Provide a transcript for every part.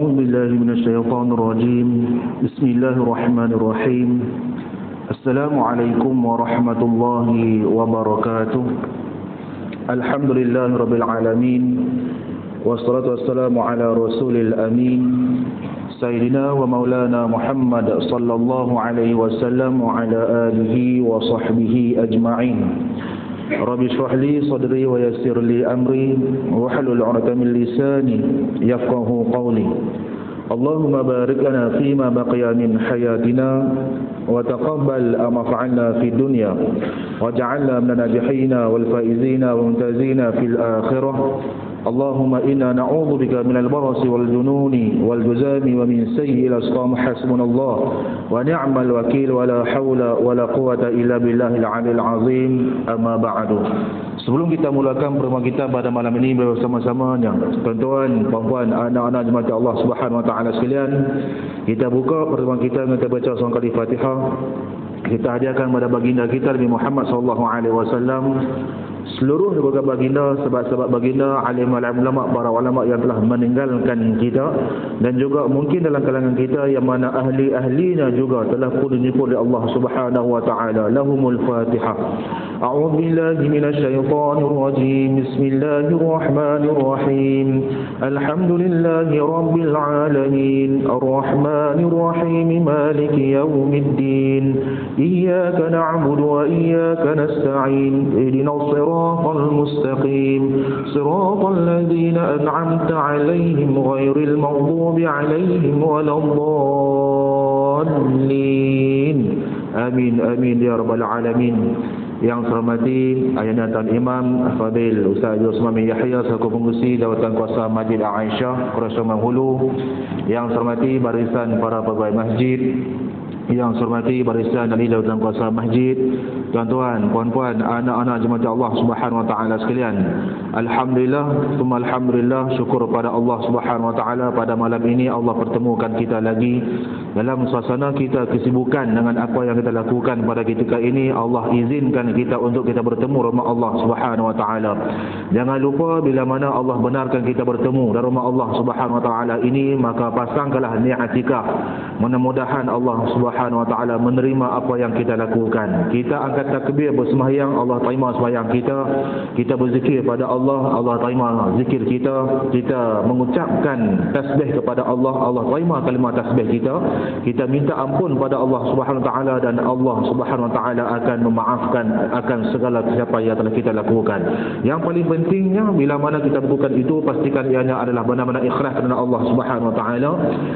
أعوذ بالله من الشيطان الرجيم بسم الله الرحمن الرحيم السلام عليكم ورحمة الله وبركاته الحمد لله رب العالمين والصلاة والسلام على رسول الأمين سيدنا ومولانا محمد صلى الله عليه وسلم وعلى آله وصحبه أجمعين رب اشرح لي صدري ويسر لي أمري واحلل عقدة من لساني يفقه قولي اللهم بارك لنا فيما بقي من حياتنا وتقبل ما فعلنا في الدنيا واجعلنا من الناجحين والفائزين والممتازين في الآخرة اللهم إنا نعوذ بك من البرص والجنون والجذام ومن سيء الأسقام حسبنا الله ونعم الوكيل ولا حول ولا قوة إلا بالله العلي العظيم أما بعد. Sebelum kita mulakan pertemuan kita pada malam ini bersama-samanya, tuan-tuan, puan-puan, anak-anak jemaat Allah Subhanahu wa taala sekalian, kita buka pertemuan kita dengan kita baca surah Al-Fatihah. Kita hadiahkan kepada baginda kita Nabi Muhammad sallallahu alaihi wasallam, seluruh keluarga baginda, sahabat-sahabat baginda, alim ulama, para ulama yang telah meninggalkan kita, dan juga mungkin dalam kalangan kita yang mana ahli-ahlinya juga telah pun dinyebut oleh Allah Subhanahu wa taala. Lahumul Fatihah. A'udzu billahi minasyaitonir rajim. Bismillahir rahim. Alhamdulillahi rabbil alamin. Arrahmanir rahim. Maliki yaumiddin. Iyyaka na'budu wa iyyaka nasta'in. Ihdinas siratal mustaqim. Siratal ladzina an'amta 'alaihim ghairil maghdubi 'alaihim waladdallin. Amin amin ya rabbal alamin. Yang saya hormati Ayahanda Tuan Imam Fadil Ustaz Osman bin Yahya selaku pengurusi Jawatan Kuasa Masjid Aisyah Kurasman Hulu. Yang saya hormati barisan para pegawai masjid, yang saya hormati barisan dari Jawatan Kuasa Masjid, tuan-tuan, puan-puan, anak-anak jemaat Allah Subhanahu wa taala sekalian. Alhamdulillah, summa alhamdulillah, syukur pada Allah Subhanahu wa taala pada malam ini Allah pertemukan kita lagi dalam suasana kita kesibukan dengan apa yang kita lakukan pada ketika ini. Allah izinkan kita untuk kita bertemu rumah Allah Subhanahu wa taala. Jangan lupa bila mana Allah benarkan kita bertemu dari rumah Allah Subhanahu wa taala ini, maka pasangkanlah niat itikaf. Mudah-mudahan Allah Subhanahu wa taala menerima apa yang kita lakukan. Kita angkat takbir bersembahyang, Allah terima sembahyang kita. Kita berzikir pada Allah, Allah terima zikir kita. Kita mengucapkan tasbih kepada Allah, Allah terima kalimah tasbih kita. Kita minta ampun pada Allah Subhanahu wa taala, dan Allah Subhanahu wa taala akan memaafkan akan segala kesilapan yang telah kita lakukan. Yang paling pentingnya bila mana kita lakukan itu, pastikan ianya adalah benar-benar ikhlas kerana Allah Subhanahu wa taala,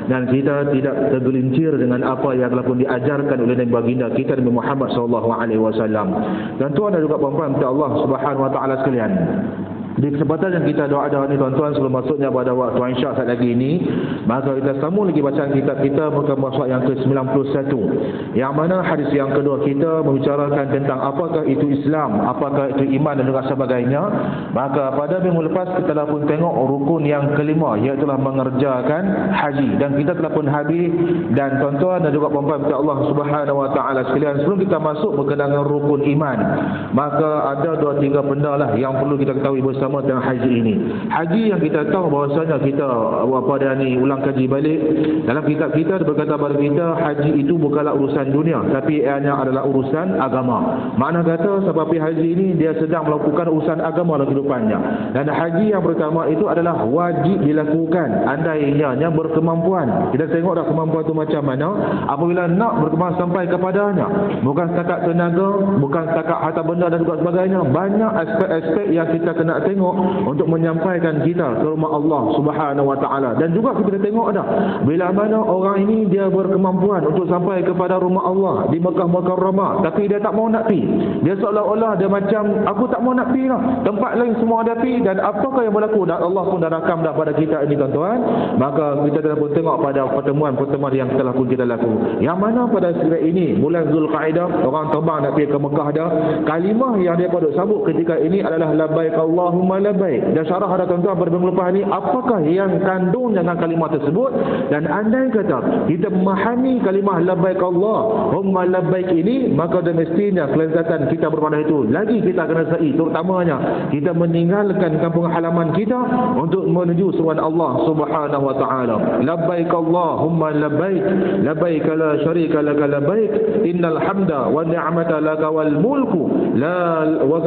dan kita tidak tergelincir dengan apa yang telah pun diajarkan oleh Nabi baginda kita Nabi Muhammad sallallahu alaihi wasallam. Dan tuan dan juga puan-puan Allah Subhanahu wa taala sekalian, di kesempatan yang kita doa ni tuan-tuan, sebelum masuknya pada waktu Isyak saat lagi ini, maka kita sambung lagi bacaan kitab kita muka surat yang ke-91, yang mana hadis yang kedua kita membicarakan tentang apakah itu Islam, apakah itu iman dan juga sebagainya. Maka pada minggu lepas kita telah pun tengok rukun yang kelima, iaitu mengerjakan haji, dan kita telah pun habis. Dan tuan-tuan dan juga puan-puan Allah Subhanahu wa taala sekalian, sebelum kita masuk berkenaan dengan rukun iman, maka ada 2-3 benda lah yang perlu kita ketahui bersama tentang haji ini. Haji yang kita tahu bahawasanya kita pada ni ulang kaji balik dalam kitab kita berkata kepada kita, haji itu bukanlah urusan dunia, tapi ianya adalah urusan agama. Makna kata sebab haji ini dia sedang melakukan urusan agama dalam kehidupannya. Dan haji yang pertama itu adalah wajib dilakukan andainya berkemampuan. Kita tengok dah kemampuan itu macam mana apabila nak berkemampuan sampai kepadanya. Bukan setakat tenaga, bukan setakat harta benda dan juga sebagainya. Banyak aspek-aspek yang kita kena tengok untuk menyampaikan kita ke rumah Allah Subhanahu wa taala. Dan juga kita tengok dah bila mana orang ini dia berkemampuan untuk sampai kepada rumah Allah di Mekah Mukarramah, tapi dia tak mau nak pi. Dia seolah-olah dia macam aku tak mau nak pi lah. Tempat lain semua ada pi, dan apakah yang berlaku? Dan Allah pun dah rakam dah pada kita ini tuan-tuan. Maka kita telah pun tengok pada pertemuan-pertemuan yang telah pun kita lakukan. Yang mana pada sira ini bulan Zulkaidah, orang terbang nak pergi ke Mekah dah. Kalimah yang dia patut sabut ketika ini adalah labbaik Allahumma Allahumma labbaik. Dan syarah ada tuan-tuan pada minggu lepas ni, apakah yang kandung dengan kalimah tersebut. Dan andai kata kita memahami kalimah labbaik Allahumma labbaik ini, maka dah mestinya kelezatan kita berpada itu lagi kita akan rasai, terutamanya kita meninggalkan kampung halaman kita untuk menuju seruan Allah Subhanahu wa taala. Labbaik Allahumma labbaik, labbaik la syarika lak labbaik, innal hamda wan ni'mata laka wal mulku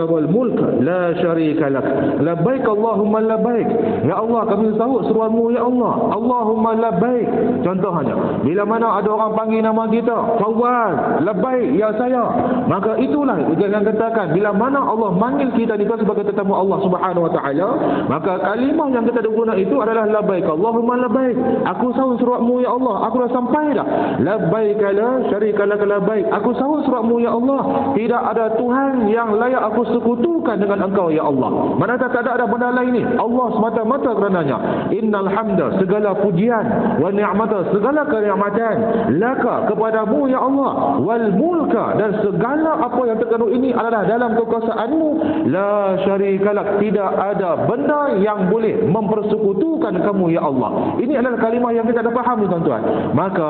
wal mulk la syarika lak. Labbaik Allahumma labbaik. Ya Allah, kami sahut seruanmu ya Allah. Allahumma labbaik. Contohnya, bila mana ada orang panggil nama kita, Fawaz, labbaik ya saya, maka itulah yang katakan bila mana Allah manggil kita sebagai tetamu Allah Subhanahu wa taala, maka kalimah yang kita guna itu adalah labbaik Allahumma labbaik. Aku sahut seruanmu ya Allah, aku dah sampai dah. Labbaik la syarika lak labbaik. Aku sahut seruanmu ya Allah, tidak ada Tuhan yang layak aku sekutukan dengan Engkau ya Allah. Mana tak ada benda lain ni, Allah semata-mata kerananya. Innal hamda, segala pujian, wa ni'mata, segala kenikmatan, laka, kepadamu ya Allah, wal mulka, dan segala apa yang terkandung ini adalah dalam kekuasaanmu, la syarikalak, tidak ada benda yang boleh mempersekutukan kamu ya Allah. Ini adalah kalimah yang kita dah faham tuan-tuan. Maka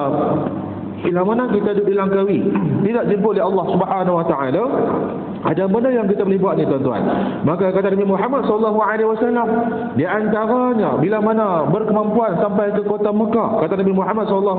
bila mana kita duduk di Langkawi, tidak jemput oleh Allah Subhanahu wa taala, ada benda yang kita boleh buat ni tuan-tuan. Maka kata Nabi Muhammad SAW, di antaranya bila mana berkemampuan sampai ke kota Mekah, kata Nabi Muhammad SAW,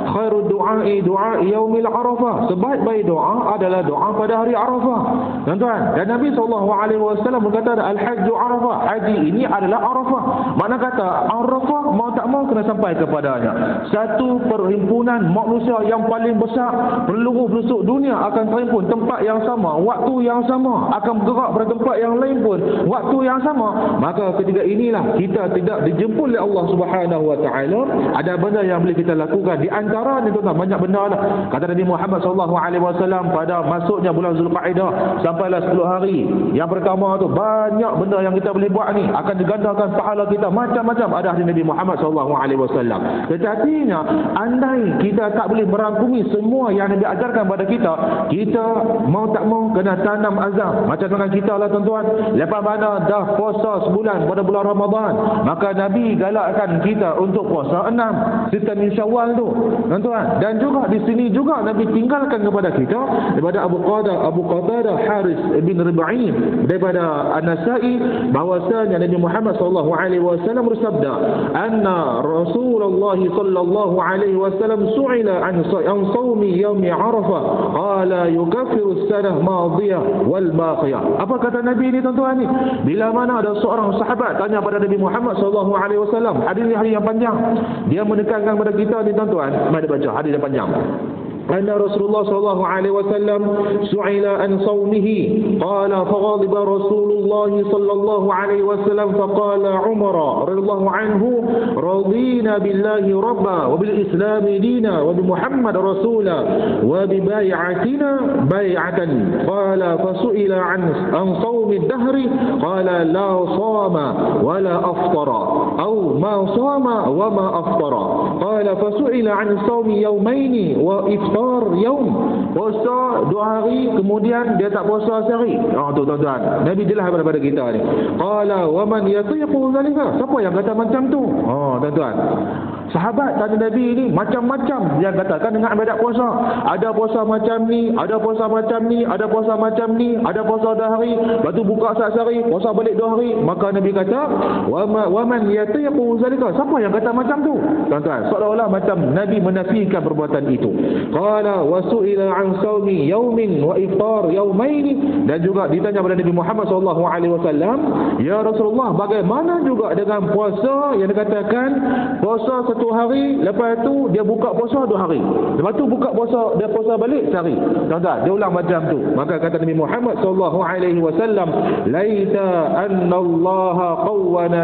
khairud du'ai du'ai yaumil Arafah. Sebaik-baik doa adalah doa pada hari Arafah, tuan-tuan. Dan Nabi SAW berkata, al-hajju Arafah, haji ini adalah Arafah. Makna kata Arafah mau tak mau kena sampai kepadanya. Satu perhimpunan manusia yang paling besar, peluru-pelusuk dunia akan terhimpun tempat yang sama, waktu yang sama, akan bergerak pada tempat yang lain pun waktu yang sama. Maka ketika inilah kita tidak dijemput oleh Allah Subhanahu wa taala. Ada benda yang boleh kita lakukan, di antaranya tuan-tuan, banyak benda lah. Kata Nabi Muhammad SAW, pada masuknya bulan Zulqa'dah sampailah 10 hari yang pertama tu, banyak benda yang kita boleh buat ni, akan digandakan pahala kita macam-macam. Ada hadis Nabi Muhammad SAW. Tetapinya andai kita tak boleh merangkumi semua yang Nabi ajarkan pada kita, kita mau tak mau kena tanam azam. Macam dengan kita lah tuan-tuan, lepas mana dah puasa sebulan pada bulan Ramadan, maka Nabi galakkan kita untuk puasa 6 Sita min Syawal tu tuan-tuan. Dan juga di sini juga Nabi tinggalkan kepada kita daripada Abu Qatadah Haris bin Rib'in daripada An-Nasa'i, bahwasanya Nabi Muhammad SAW bersabda, anna Rasulullah SAW su'ila an sawmi yaumi Arafah qala yukaffiru as-sanah madiyah wal baqiyah. Apa kata Nabi ni tuan-tuan ni? Bila mana ada seorang sahabat tanya pada Nabi Muhammad SAW, hadis yang panjang, dia menekankan kepada kita ni tuan-tuan. Mari baca hadis yang panjang. Anna Rasulullah SAW su'ila an sawmihi qala faghadiba Rasulullah SAW faqala Umar radhiyallahu anhu radina billahi rabba wa bil islam dina wa bi Muhammad rasula wa bi bai'atina bai'atan. Qala fasu'ila an sawmi ad-dahri qala la sama wa la aftara aw ma sama wa ma aftara. Qala fasu'ila an sawmi yawmaini wa iftar yaum, puasa 2 hari kemudian dia tak puasa sehari. Tu tuan-tuan, Nabi jelas kepada kita ni. Qala wa man yatiqu zalika, siapa yang kata macam tu? Tuan-tuan, sahabat tanya Nabi ni macam-macam yang kata, kan dengan ibadat puasa, ada puasa macam ni, ada puasa macam ni, ada puasa macam ni, ada puasa 2 hari, lepas tu buka sehari, puasa balik 2 hari. Maka Nabi kata wa man yatiqu zalika, siapa yang kata macam tu? Tuan-tuan, seolah-olah macam Nabi menafikan perbuatan itu. Qala wa su'ila an sawmi yaumin wa iftar yaumaini, dan juga ditanya kepada Nabi Muhammad SAW, ya Rasulullah, bagaimana juga dengan puasa yang dikatakan puasa 1 hari, lepas tu dia buka puasa 2 hari, lepas tu buka puasa, dia puasa balik sehari. Tuan-tuan, dia ulang macam tu. Maka kata Nabi Muhammad SAW, laita anna Allah qawwana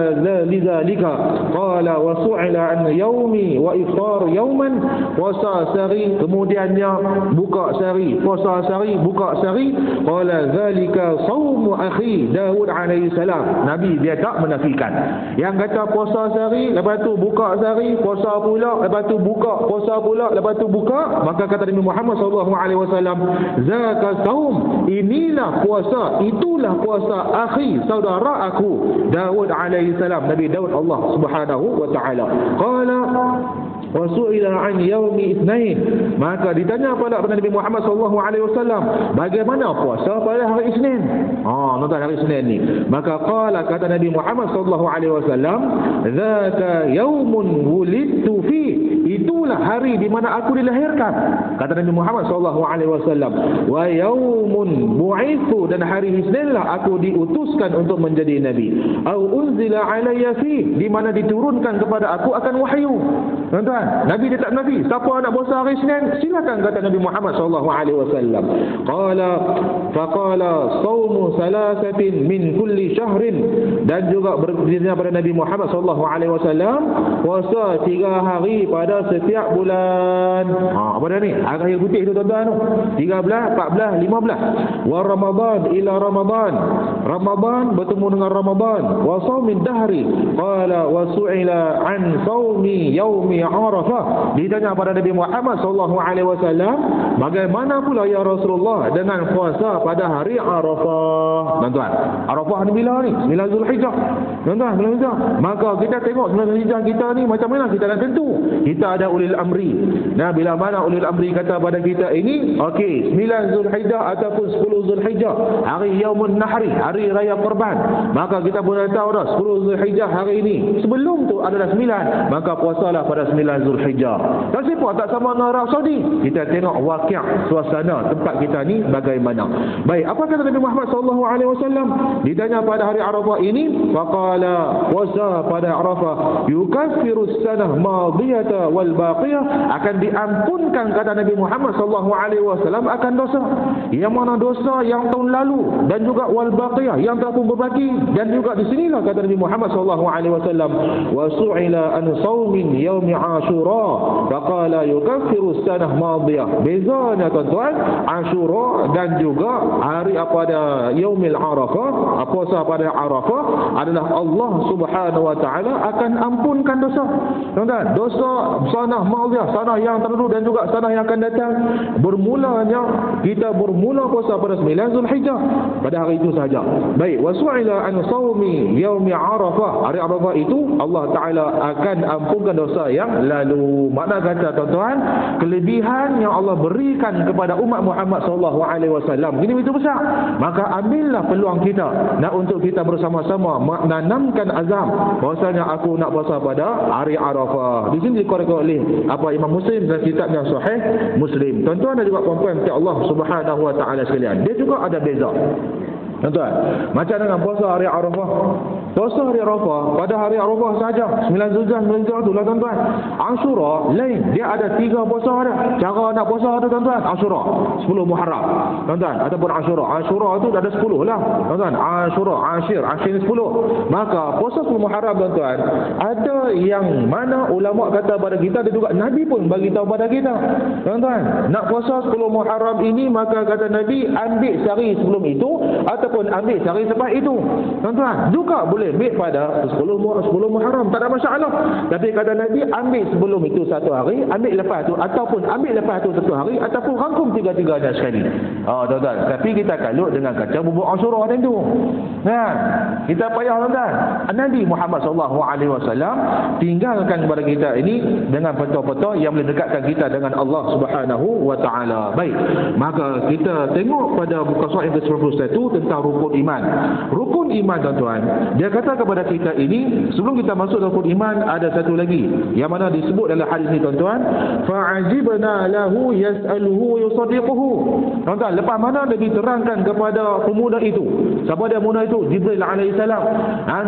lidzalika qala wa su'ila an yaumi wa iftar yauman, puasa sehari kemudiannya buka sehari, puasa sehari, buka sehari. Qala zalika saumu akhi Daud alaihi salam. Nabi dia tak menafikan yang kata puasa sehari, lepas tu buka sehari, puasa pula, lepas tu buka, puasa pula, lepas tu buka. Maka kata Nabi Muhammad SAW, zaka saum, inilah puasa, itulah puasa akhi, saudara aku Daud alaihi salam, Nabi Daud Allah Subhanahu wa taala. Qala wa su'ila an yaumi itsnain, maka ditanya pada Nabi Muhammad SAW, bagaimana puasa pada hari Isnin? Tuan hari Isnin ni. Maka qala, kata Nabi Muhammad SAW, dzaka yaumun wulidtu fi, itulah hari di mana aku dilahirkan, kata Nabi Muhammad SAW. Wa yaumun bu'ithu, dan hari Isninlah aku diutuskan untuk menjadi nabi. Au unzila alayya fi, di mana diturunkan kepada aku akan wahyu. Tuan-tuan, Nabi dia tak Nabi. Siapa nak puasa hari Isnin, silakan, kata Nabi Muhammad SAW. Qala faqala saumu salasatin min kulli syahrin, dan juga berdirinya pada Nabi Muhammad SAW, puasa 3 hari pada setiap bulan. Apa dah ni? Hari putih tu tuan-tuan tu. 13, 14, 15. Wa Ramadan ila Ramadan. Ramadan bertemu dengan Ramadan. Wa saumid dahri. Qala wa su'ila an saumi yaumi Arafah. Ditanya pada Nabi Muhammad SAW, bagaimana pula ya Rasulullah dengan puasa pada hari Arafah? Tuan-tuan, Arafah ni bila ni? 9 Zulhijjah. Tuan-tuan, 9 Zulhijjah. Maka kita tengok 9 Zulhijjah kita ni macam mana kita nak tentu. Kita ada ulil amri. Nah, bila mana ulil amri kata pada kita ini, okey, 9 Zulhijjah ataupun 10 Zulhijjah, hari Yaumun Nahri, hari raya Kurban, maka kita pun dah tahu dah 10 Zulhijjah hari ini. Sebelum tu adalah 9, maka puasalah pada 9 Zulhijjah. Dan siapa tak sama dengan Arab Saudi? Kita tengok wakil suasana tempat kita ni bagaimana. Baik, apa kata Nabi Muhammad SAW? Ditanya pada hari Arafah ini, faqala, puasa pada Arafah yukaffiru sanah madiyata wal baqiyah, akan diampunkan, kata Nabi Muhammad SAW, akan dosa. Yang mana dosa yang tahun lalu, dan juga wal baqiyah, yang telah pun berbaki. Dan juga di sinilah kata Nabi Muhammad SAW, wa su'ila an saumin yaumi Ashura, faqala yukaffiru sanah madiyah. Bezanya tuan-tuan, Ashura dan juga hari pada Yaumil Arafah, puasa pada Arafah, adalah Allah Subhanahu wa taala akan ampunkan dosa. Tuan-tuan, dosa sanah madiyah, sanah yang terlalu dan juga sanah yang akan datang. Bermulanya kita bermula puasa pada 9 Zulhijjah, pada hari itu sahaja. Baik, wa su'ila an saumi yaumi Arafah, hari Arafah itu Allah taala akan ampunkan dosa yang lalu. Makna kata tuan-tuan, kelebihan yang Allah berikan kepada umat Muhammad SAW ini begitu besar. Maka ambillah peluang kita nak untuk kita bersama-sama menanamkan azam bahwasanya aku nak puasa pada hari Arafah. Di sini dikeluarkan oleh Imam Muslim dan kitabnya Sahih Muslim. Tuan-tuan dan juga puan-puan Allah Subhanahu wa taala sekalian, dia juga ada beza. Tuan-tuan, macam dengan puasa hari Arafah. Puasa hari Arafah, pada hari Arafah saja, 9 Zulhijjah, 9 Zulhijjah itulah tuan-tuan. Ashura lain, dia ada 3 puasa ada. Cara nak puasa ada tuan-tuan. Ashura 10 Muharram, tuan-tuan, ataupun Ashura. Ashura itu ada 10 lah, tuan-tuan. Ashura, Ashir 10. Maka puasa 10 Muharram tuan-tuan, ada yang mana ulama kata pada kita, ada juga Nabi pun bagi tahu pada kita. Tuan-tuan, nak puasa 10 Muharram ini, maka kata Nabi, ambil sehari sebelum itu ataupun ambil sehari selepas itu. Tuan-tuan, juga boleh ambil pada 10 Muharram, tak ada masalah. Tapi kata Nabi, ambil sebelum itu 1 hari, ambil lepas tu, ataupun ambil lepas tu 1 hari, ataupun rangkum 3-3 sekali. Tuan-tuan, tapi kita kalut dengan kacang bubuk Ashura tentu. Kita payah tuan-tuan. Nabi Muhammad SAW tinggalkan kepada kita ini dengan petah-petah yang boleh dekatkan kita dengan Allah Subhanahu wa taala. Baik, maka kita tengok pada muka surat yang ke-91 tentang rukun iman. Rukun iman tuan-tuan, dia kata kepada kita ini, sebelum kita masuk dalam rukun iman, ada satu lagi yang mana disebut dalam hadis ini tuan-tuan, fa'ajibna lahu yas'aluhu yusaddiquhu. Tuan-tuan, lepas mana Nabi terangkan kepada pemuda itu, siapa dia pemuda itu? Jibril alaihissalam.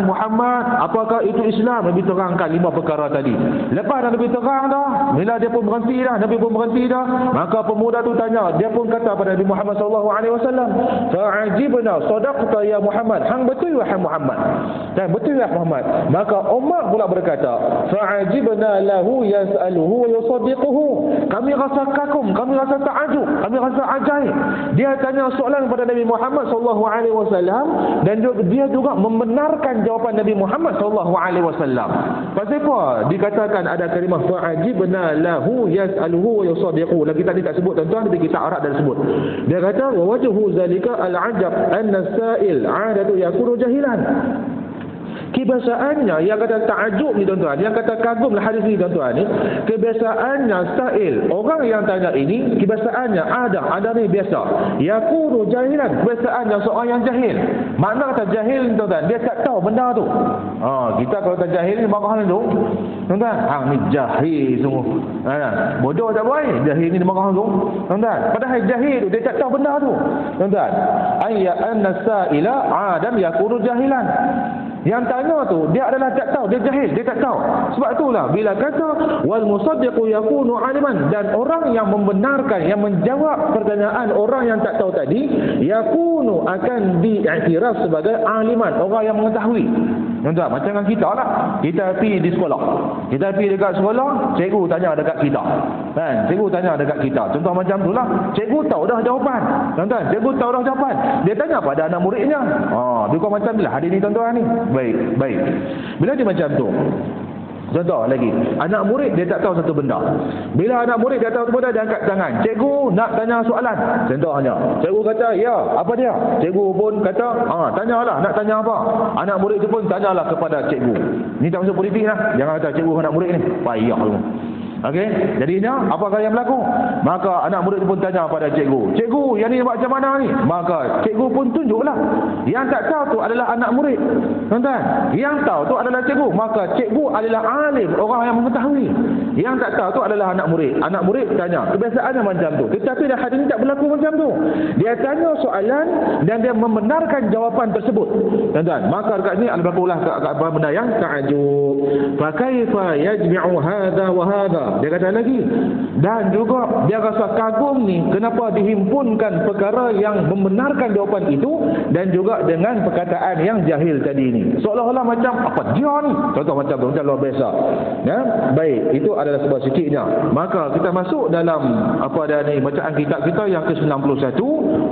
Muhammad, apakah itu Islam? Nabi terangkan 5 perkara tadi. Lepas Nabi terang dah, bila dia pun berhenti dah, Nabi pun berhenti dah, maka pemuda tu tanya, dia pun kata pada Nabi Muhammad SAW, fa'ajibna sadaqta ya Muhammad, hang betul wahai Muhammad. Dan betul ya Muhammad. Maka Umar pula berkata, fa'ajibna lahu yas'aluhu wa yusaddiquhu. Kami rasa kagum, kami rasa ta'ajub, kami rasa ajaib. Dia tanya soalan kepada Nabi Muhammad sallallahu alaihi wasallam dan dia juga membenarkan jawapan Nabi Muhammad sallallahu alaihi wasallam. Pasal apa dikatakan ada kalimah fa'ajibna lahu yas'aluhu wa yusaddiquhu? Lagi tadi tak sebut tuan-tuan, tapi kita Arab dah sebut. Dia kata wa wajhu zalika al-ajab anna as-sa'il 'adatu yakunu jahilan. Kebiasaannya yang kata ta'ajub ni tuan-tuan, yang kata kagumlah hadis ni tuan-tuan ni, kebiasaannya sa'il, orang yang tanya ini, kebiasaannya ada ni biasa. Yakunu jahilan, kebiasaannya seorang yang jahil. Makna kata jahil ni tuan-tuan, dia tak tahu benda tu. Kita kalau tak jahil ni marah tu. Tuan-tuan, hang ni jahil sungguh. Bodoh tak boleh, jahil ni marah tu. Tuan-tuan, padahal jahil tu dia tak tahu benda tu. Tuan-tuan, ayya anna sa'ila adam yakunu jahilan. Yang tanya tu dia adalah tak tahu, dia jahil, dia tak tahu. Sebab itulah bila kata wal musaddiqu yakunu aliman, dan orang yang membenarkan, yang menjawab pertanyaan orang yang tak tahu tadi, yakunu akan diiktiraf sebagai aliman, orang yang mengetahui. Tuan-tuan, macam dengan kita lah. Kita pergi di sekolah. Kita pergi dekat sekolah, cikgu tanya dekat kita. Kan? Cikgu tanya dekat kita. Contoh macam tu lah. Cikgu tahu dah jawapan. Tuan-tuan, cikgu tahu dah jawapan. Dia tanya pada anak muridnya. Dia macam ni lah hari ni tuan-tuan ni. Baik. Bila dia macam tu, contoh lagi, anak murid dia tak tahu satu benda. Bila anak murid dia tahu satu benda, dia angkat tangan. Cikgu nak tanya soalan. Contohnya, cikgu kata, ya, apa dia? Cikgu pun kata, tanyalah, nak tanya apa? Anak murid tu pun tanyalah kepada cikgu. Ni tak masuk politik lah. Jangan kata cikgu anak murid ni. Payah tu. Okey, jadinya apakah yang berlaku? Maka anak murid pun tanya pada cikgu, cikgu yang ni buat macam mana ni? Maka cikgu pun tunjuklah. Yang tak tahu tu adalah anak murid. Tuan-tuan, yang tahu tu adalah cikgu. Maka cikgu adalah alim, orang yang mengetahui. Yang tak tahu tu adalah anak murid. Anak murid tanya, kebiasaannya macam tu. Tetapi dah hadis ni tak berlaku macam tu. Dia tanya soalan dan dia membenarkan jawapan tersebut. Tuan-tuan, maka dekat sini berlakulah apa benda yang ta'ajub. Fa kaifa yajmi'u hadha wa hadha? Dia kata lagi, dan juga dia rasa kagum ni kenapa dihimpunkan perkara yang membenarkan jawapan itu dan juga dengan perkataan yang jahil tadi ni. Seolah-olah macam apa dia ni? Contoh macam tu, macam luar biasa. Ya, baik, itu adalah sebuah sikitnya. Maka kita masuk dalam apa dia ni, bacaan kitab kita yang ke-91,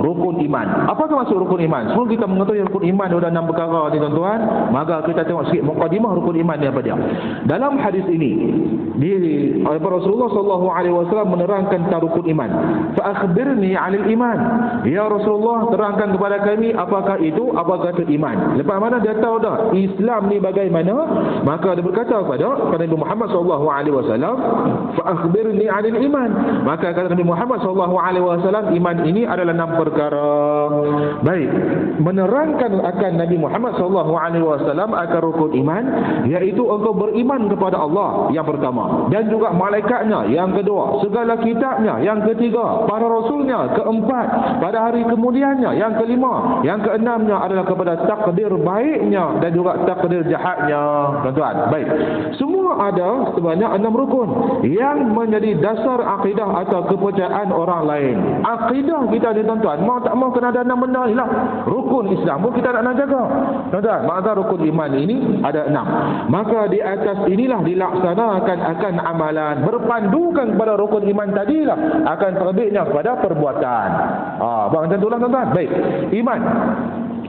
rukun iman. Apakah maksud rukun iman? Sebelum kita mengetahui rukun iman ada 6 perkara ni tuan-tuan, maka kita tengok sikit mukadimah rukun iman ni apa dia. Dalam hadis ini Rasulullah sallallahu alaihi wasallam menerangkan tentang rukun iman. Fa akhbirni 'anil iman. Ya Rasulullah, terangkan kepada kami apakah itu iman. Lepas mana dia tahu dah Islam ni bagaimana, maka dia berkata kepada Nabi Muhammad sallallahu alaihi wasallam, fa akhbirni 'anil iman. Maka kata Nabi Muhammad sallallahu alaihi wasallam, iman ini adalah 6 perkara. Baik, menerangkan akan Nabi Muhammad sallallahu alaihi wasallam akan rukun iman, iaitu engkau beriman kepada Allah yang pertama, dan juga malaikatnya yang kedua, segala kitabnya yang ketiga, para rasulnya keempat, pada hari kemudiannya yang kelima, yang keenamnya adalah kepada takdir baiknya dan juga takdir jahatnya. Tuan-tuan, baik, semua ada sebanyak 6 rukun yang menjadi dasar akidah atau kepercayaan orang lain. Akidah kita ni tuan-tuan, mau tak mau kena ada 6 benda ni lah. Rukun Islam pun kita nak jaga. Tuan-tuan, maka rukun iman ini ada 6. Maka di atas inilah dilaksanakan akan amalan, berpandukan kepada rukun iman tadilah akan terbitnya kepada perbuatan. Bang macam itulah tuan-tuan. Baik, iman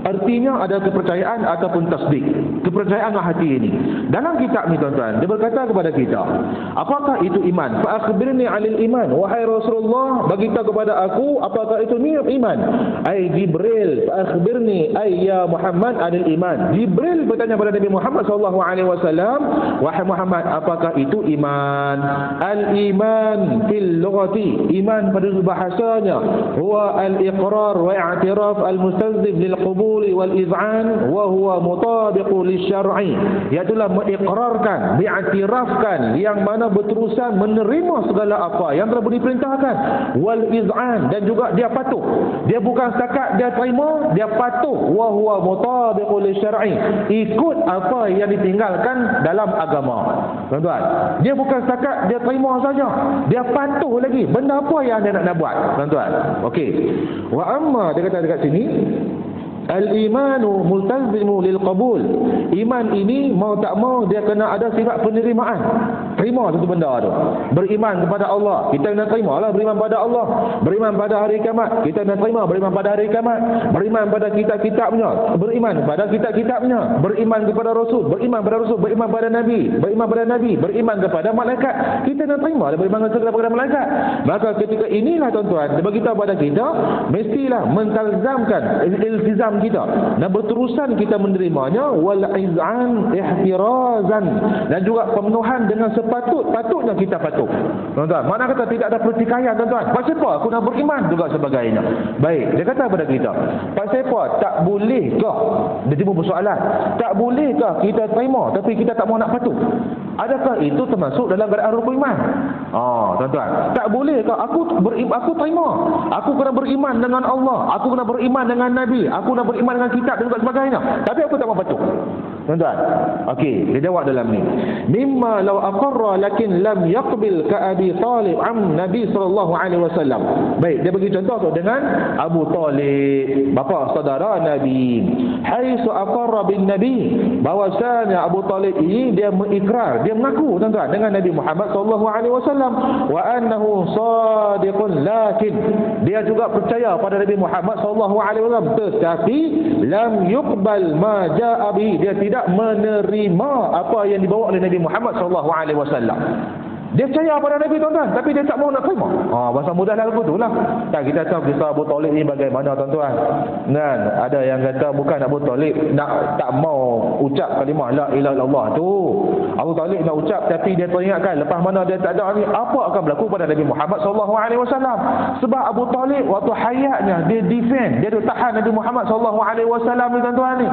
artinya ada kepercayaan ataupun tasdik, kepercayaan hati ini. Dalam kitab ni tuan-tuan, dia berkata kepada kita, apakah itu iman? Fa akhbirni 'anil iman. Wahai Rasulullah, beritahu kepada aku apakah itu iman. Ai Jibril, fa akhbirni ay ya Muhammad 'anil iman. Jibril bertanya kepada Nabi Muhammad sallallahu alaihi wasallam, wahai Muhammad, apakah itu iman? Al-iman fil lughati, iman pada bahasanya, huwa al-iqrar wa i'tiraf al-mustalzim lil qubul wal iz'an wa huwa mutabiq lisyar'i, iaitu mengikrarkan, diiktirafkan, yang mana berterusan menerima segala apa yang telah diperintahkan, wal iz'an, dan juga dia patuh. Dia bukan setakat dia terima, dia patuh, wa huwa mutabiq lisyar'i, ikut apa yang ditinggalkan dalam agama. Tuan-tuan, dia bukan setakat dia terima saja, dia patuh lagi benda apa yang dia nak buat. Tuan-tuan, okey. Wa amma, dia kata dekat sini, Al-imanu multazimu lil qabul. Iman ini mau tak mau dia kena ada sifat penerimaan. Terima satu benda tu. Beriman kepada Allah, kita kena terima lah beriman pada Allah. Beriman pada hari kiamat, kita kena terima beriman pada hari kiamat. Beriman pada kitab-kitabnya, beriman pada kitab-kitabnya. Beriman kepada Rasul, beriman pada Rasul. Beriman pada Nabi, beriman pada Nabi. Beriman kepada malaikat, kita kena terima lah beriman kepada malaikat. Maka ketika inilah tuan-tuan, dia beritahu pada kita, mestilah mentalzamkan iltizam kita dan berterusan kita menerimanya, wal iz'an ihtirazan, dan juga pemenuhan dengan sepatutnya kita patuh. Tuan-tuan, mana kata tidak ada pertikaian tuan-tuan. Pasal apa aku nak beriman juga sebagainya. Baik, dia kata kepada kita, pasal apa tak bolehkah, dia timbul persoalan, tak bolehkah kita terima tapi kita tak mau nak patuh? Adakah itu termasuk dalam keadaan rukun iman? Tuan-tuan, tak bolehkah aku terima, aku kena beriman dengan Allah, aku kena beriman dengan Nabi, aku kena beriman dengan kitab dan sebagainya, tapi aku tak mau patuh? Tuan-tuan, okey, dia jawab dalam ni, mimma law aqarra lakin lam yaqbil ka Abi Talib am Nabi sallallahu alaihi wasallam. Baik, dia bagi contoh tu dengan Abu Talib, bapa saudara Nabi. Haitsu aqarra bin Nabi, bahwasanya Abu Talib ini dia mengikrar, dia mengaku tuan-tuan dengan Nabi Muhammad sallallahu alaihi wasallam, wa annahu sadiqun, lakin dia juga percaya pada Nabi Muhammad sallallahu alaihi wasallam, tetapi lam yuqbal ma jaa bi, dia tidak menerima apa yang dibawa oleh Nabi Muhammad sallallahu alaihi wasallam. Dia percaya pada Nabi tuan-tuan, tapi dia tak mau nak terima. Bahasa mudah lah betul lah. Tak, kita tahu kisah Abu Talib ni bagaimana tuan-tuan. Dan ada yang kata bukan Abu Talib tak mau ucap kalimah la ilaha illallah tu. Abu Talib nak ucap tapi dia teringatkan lepas mana dia tak ada ni, apa akan berlaku pada Nabi Muhammad sallallahu alaihi wasallam. Sebab Abu Talib waktu hayatnya dia defend, dia tahan Nabi Muhammad sallallahu alaihi wasallam ni tuan-tuan ni.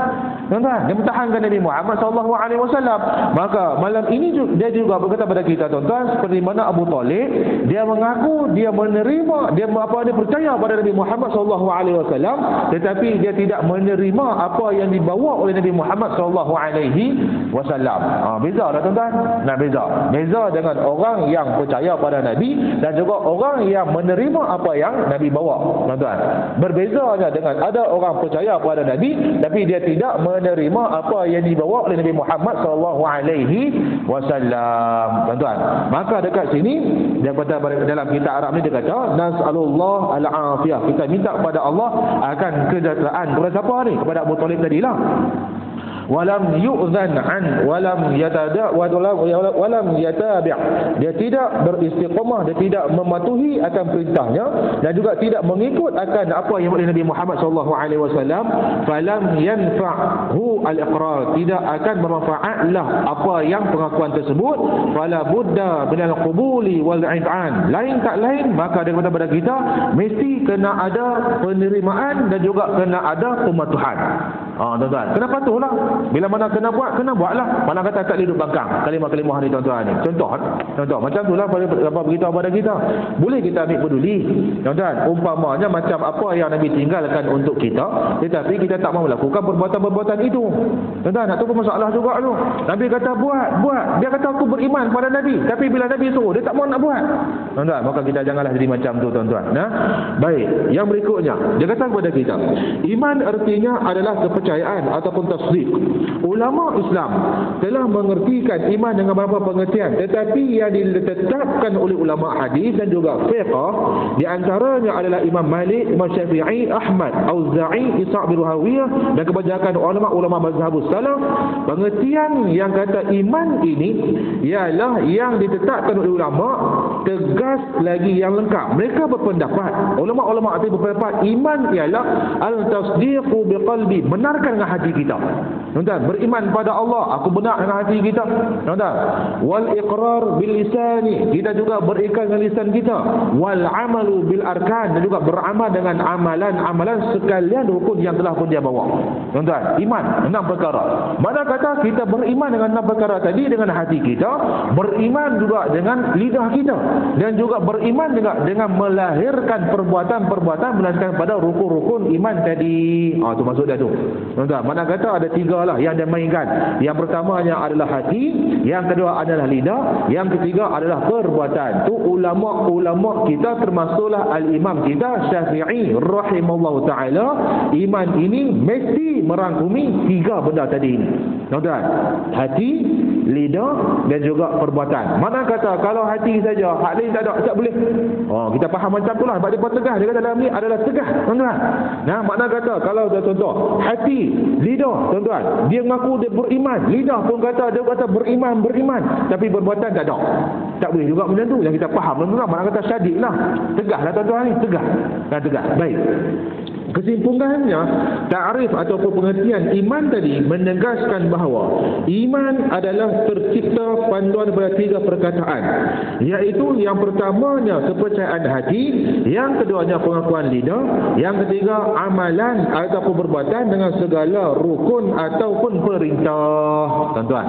Tuan-tuan, dia bertahankan Nabi Muhammad sallallahu alaihi wasallam. Maka malam ini dia juga berkata pada kita tuan-tuan, seperti mana Abu Talib dia mengaku dia menerima, dia percaya pada Nabi Muhammad sallallahu alaihi wasallam, tetapi dia tidak menerima apa yang dibawa oleh Nabi Muhammad sallallahu alaihi wasallam. Beza dah tuan-tuan. Nah, beza dengan orang yang percaya pada Nabi dan juga orang yang menerima apa yang Nabi bawa tuan-tuan. Berbezanya dengan ada orang percaya pada Nabi tapi dia tidak menerima apa yang dibawa oleh Nabi Muhammad sallallahu alaihi wasallam tuan-tuan. Maka dekat sini dia kata dalam kitab Arab ni, dia kata nas'alullah al-afiyah, kita minta kepada Allah akan kesejahteraan. Kepada siapa ni? Kepada Abu Talib tadilah. Walam yu'zan an walam yatabi', dia tidak beristiqamah, dia tidak mematuhi akan perintahnya dan juga tidak mengikut akan apa yang oleh Nabi Muhammad sallallahu alaihi wasallam. Falam yanfa'hu al-iqrar, tidak akan bermanfaatlah apa yang pengakuan tersebut. Fala budda minal qubuli wal i'an, lain tak lain maka dia kata kepada kita mesti kena ada penerimaan dan juga kena ada pematuhan. Tuan-tuan, kena patuhlah. Bila mana kena buatlah. Mana kata tak hidup bangkang kalimah-kalimah ni tuan-tuan ni. Contoh macam itulah apa beritahu pada kita. Boleh kita ambil peduli tuan-tuan, umpamanya macam apa yang Nabi tinggalkan untuk kita, tetapi kita tak mahu melakukan perbuatan-perbuatan itu tuan-tuan. Itu pun masalah juga tu. Nabi kata buat, dia kata aku beriman pada Nabi, tapi bila Nabi suruh dia tak mahu nak buat tuan-tuan. Maka kita janganlah jadi macam tu tuan-tuan. Baik, yang berikutnya dia kata kepada kita, iman artinya adalah kepercayaan ataupun tasdik. Ulama Islam telah mengertikan iman dengan beberapa pengertian, tetapi yang ditetapkan oleh ulama hadis dan juga fiqh di antaranya adalah Imam Malik, Imam Syafi'i, Ahmad, Auza'i, Ishaq bin Rahawiyah dan kebanyakan ulama-ulama mazhabus salaf. Pengertian yang kata iman ini ialah yang ditetapkan oleh ulama tegas lagi yang lengkap. Mereka berpendapat, ulama-ulama itu berpendapat iman ialah al-tasdiqu biqalbi, benarkan dengan hati kita tuan-tuan. Beriman pada Allah, aku benar dengan hati kita tuan-tuan. Wal iqrar bil lisani, kita juga berikrar dengan lisan kita. Wal amalu bil arkan, dan juga beramal dengan amalan-amalan sekalian rukun yang telah pun dia bawa tuan-tuan. Iman 6 perkara. Mana kata kita beriman dengan 6 perkara tadi dengan hati kita, beriman juga dengan lidah kita, dan juga beriman juga dengan melahirkan perbuatan-perbuatan melanjutkan pada rukun-rukun iman tadi. Itu maksud dia tu. Tuan-tuan, mana kata ada 3 lah yang dia mainkan. Yang pertamanya adalah hati, yang kedua adalah lidah, yang ketiga adalah perbuatan. Tu ulama-ulama kita termasuklah al-imam kita Syafi'i rahimallahu taala, iman ini mesti merangkumi 3 benda tadi ini. Tuan-tuan, hati, lidah dan juga perbuatan. Mana kata kalau hati saja, hak lain tak ada, tak boleh. Oh, kita faham macam itulah. Sebab dia tegah. Dia kata dalam ni adalah tegah, tuan-tuan. Nah, makna kata kalau contoh hati, lidah, tuan-tuan, dia mengaku dia beriman, lidah pun kata dia kata beriman, tapi perbuatan tak ada. Tak boleh juga macam tu. Yang kita faham, tuan-tuan, makna kata syadidlah. Tegahlah tuan-tuan ni, tegah. Dan tegah. Baik. Kesimpulannya, ta'rif ataupun pengertian iman tadi menegaskan bahawa iman adalah tercipta panduan pada 3 perkataan, iaitu yang pertamanya kepercayaan hati, yang keduanya pengakuan lidah, yang ketiga amalan ataupun perbuatan dengan segala rukun ataupun perintah. Tuan-tuan,